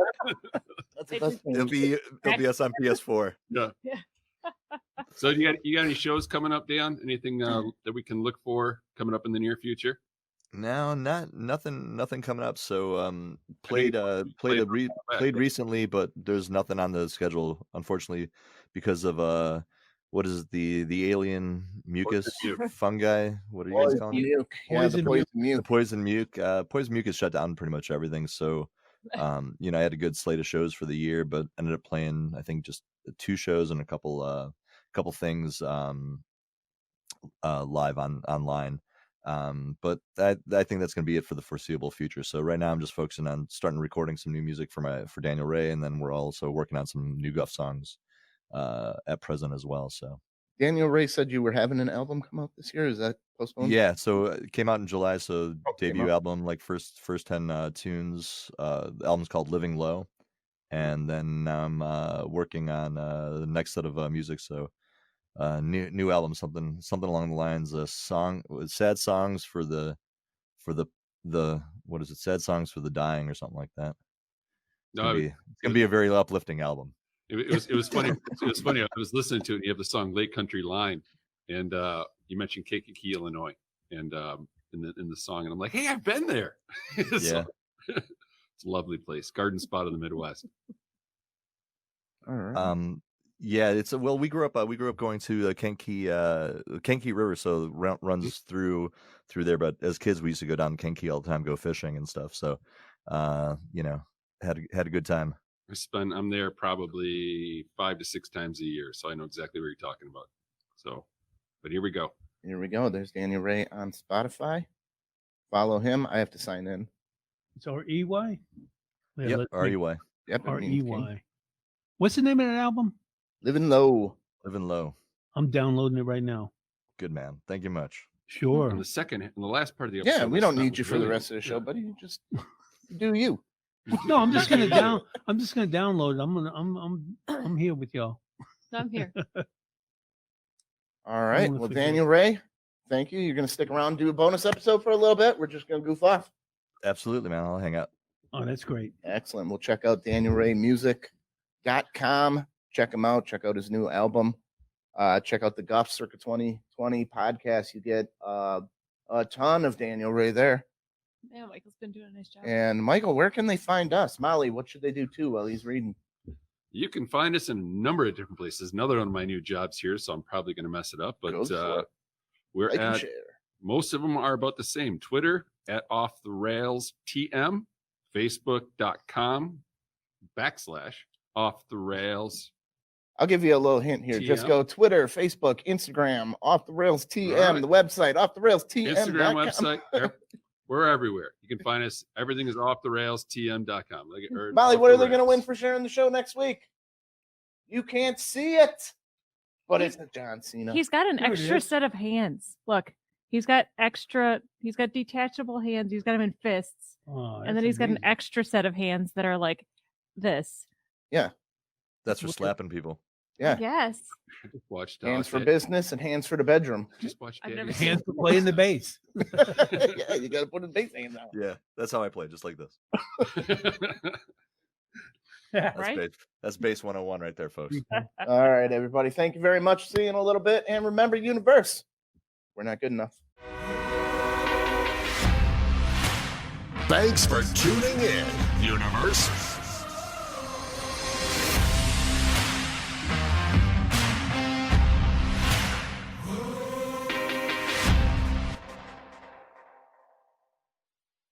that's the It best just- thing. It'll be us on PS4. So you got any shows coming up, Dan? Anything that we can look for coming up in the near future? No, nothing coming up. So played played recently, but there's nothing on the schedule, unfortunately, because of what is it, the alien mucus Poison fungi? What are you guys calling it? Muke. Yeah, the Poison poison The muke. poison muke. Poison muke has shut down pretty much everything. So I had a good slate of shows for the year, but ended up playing, I think, just 2 shows and a couple things live online. But I think that's going to be it for the foreseeable future. So right now I'm just focusing on starting recording some new music for Daniel Ray, and then we're also working on some new Gufs songs at present as well. So Daniel Ray said you were having an album come out this year. Is that postponed? yeah, so it came out in July. So came debut out. album, like first 10 tunes. The album's called Living Low, and then I'm working on the next set of music. So new album, something along the lines of sad songs for the what is it, sad songs for the dying or something like that. It's gonna be a very uplifting album. It was funny. It was funny. I was listening to it. And you have the song "Lake Country Line," and you mentioned Kankakee, Illinois, and in the song, and I'm like, hey, I've been there. So, it's a lovely place, garden spot in the Midwest. All right. Yeah, we grew up going to the Kankakee River, so it runs through there. But as kids, we used to go down Kankakee all the time, go fishing and stuff. So, had a good time. I'm there probably 5 to 6 times a year, so I know exactly what you're talking about. So, but here we go. Here we go. There's Daniel Ray on Spotify. Follow him. I have to sign in. It's R-E-Y? Yeah, Yep, let's make- R-E-Y. Yep. it means king. R-E-Y. What's the name of that album? Living low. Living Low. I'm downloading it right now. Good man. Thank you much. Sure. And the last part of the episode. Yeah, we was- don't that need was you for the really- rest of the show, yeah. buddy. You just do you. No, I'm just gonna download it. I'm here with y'all. I'm here. All right. wanna Well, forget. Daniel Ray, thank you. You're going to stick around and do a bonus episode for a little bit. We're just going to goof off. Absolutely, man. I'll hang out. Oh, that's great. Excellent. We'll check out DanielRayMusic.com. Check him out. Check out his new album. Check out the Gufs Circa 2020 podcast. You get a ton of Daniel Ray there. Yeah, Michael's been doing a nice job. And Michael, where can they find us? Molly, what should they do too while he's reading? You can find us in a number of different places. Another one of my new jobs here, so I'm probably going to mess it up. But Go for it. we're Like and at share. most of them are about the same. Twitter at Off the Rails TM, Facebook.com/Off the Rails. I'll give you a little hint here. Just TM. go Twitter, Facebook, Instagram, Off the Rails TM, All right. the website, Off the Rails TM. Instagram website. We're everywhere. You can find us. Everything is off the rails TM.com. Molly, what are they going to win for sharing the show next week? You can't see it, but it's a John Cena. He's got an There it extra is. set of hands. Look, he's got detachable hands. He's got them in fists. Oh, And then that's he's got an amazing. extra set of hands that are like this. That's for slapping people. Yeah. Yes. Just watched Hands for business and hands for the bedroom. Just watched. I've Daddy. never seen Hands to play in the bass. Yeah, you got to put his bass hands out. Yeah, that's how I play, just like this. That's Right? base, that's base 101 right there, folks. All right, everybody. Thank you very much. See you in a little bit. And remember, universe, we're not good enough. Thanks for tuning in, Universe.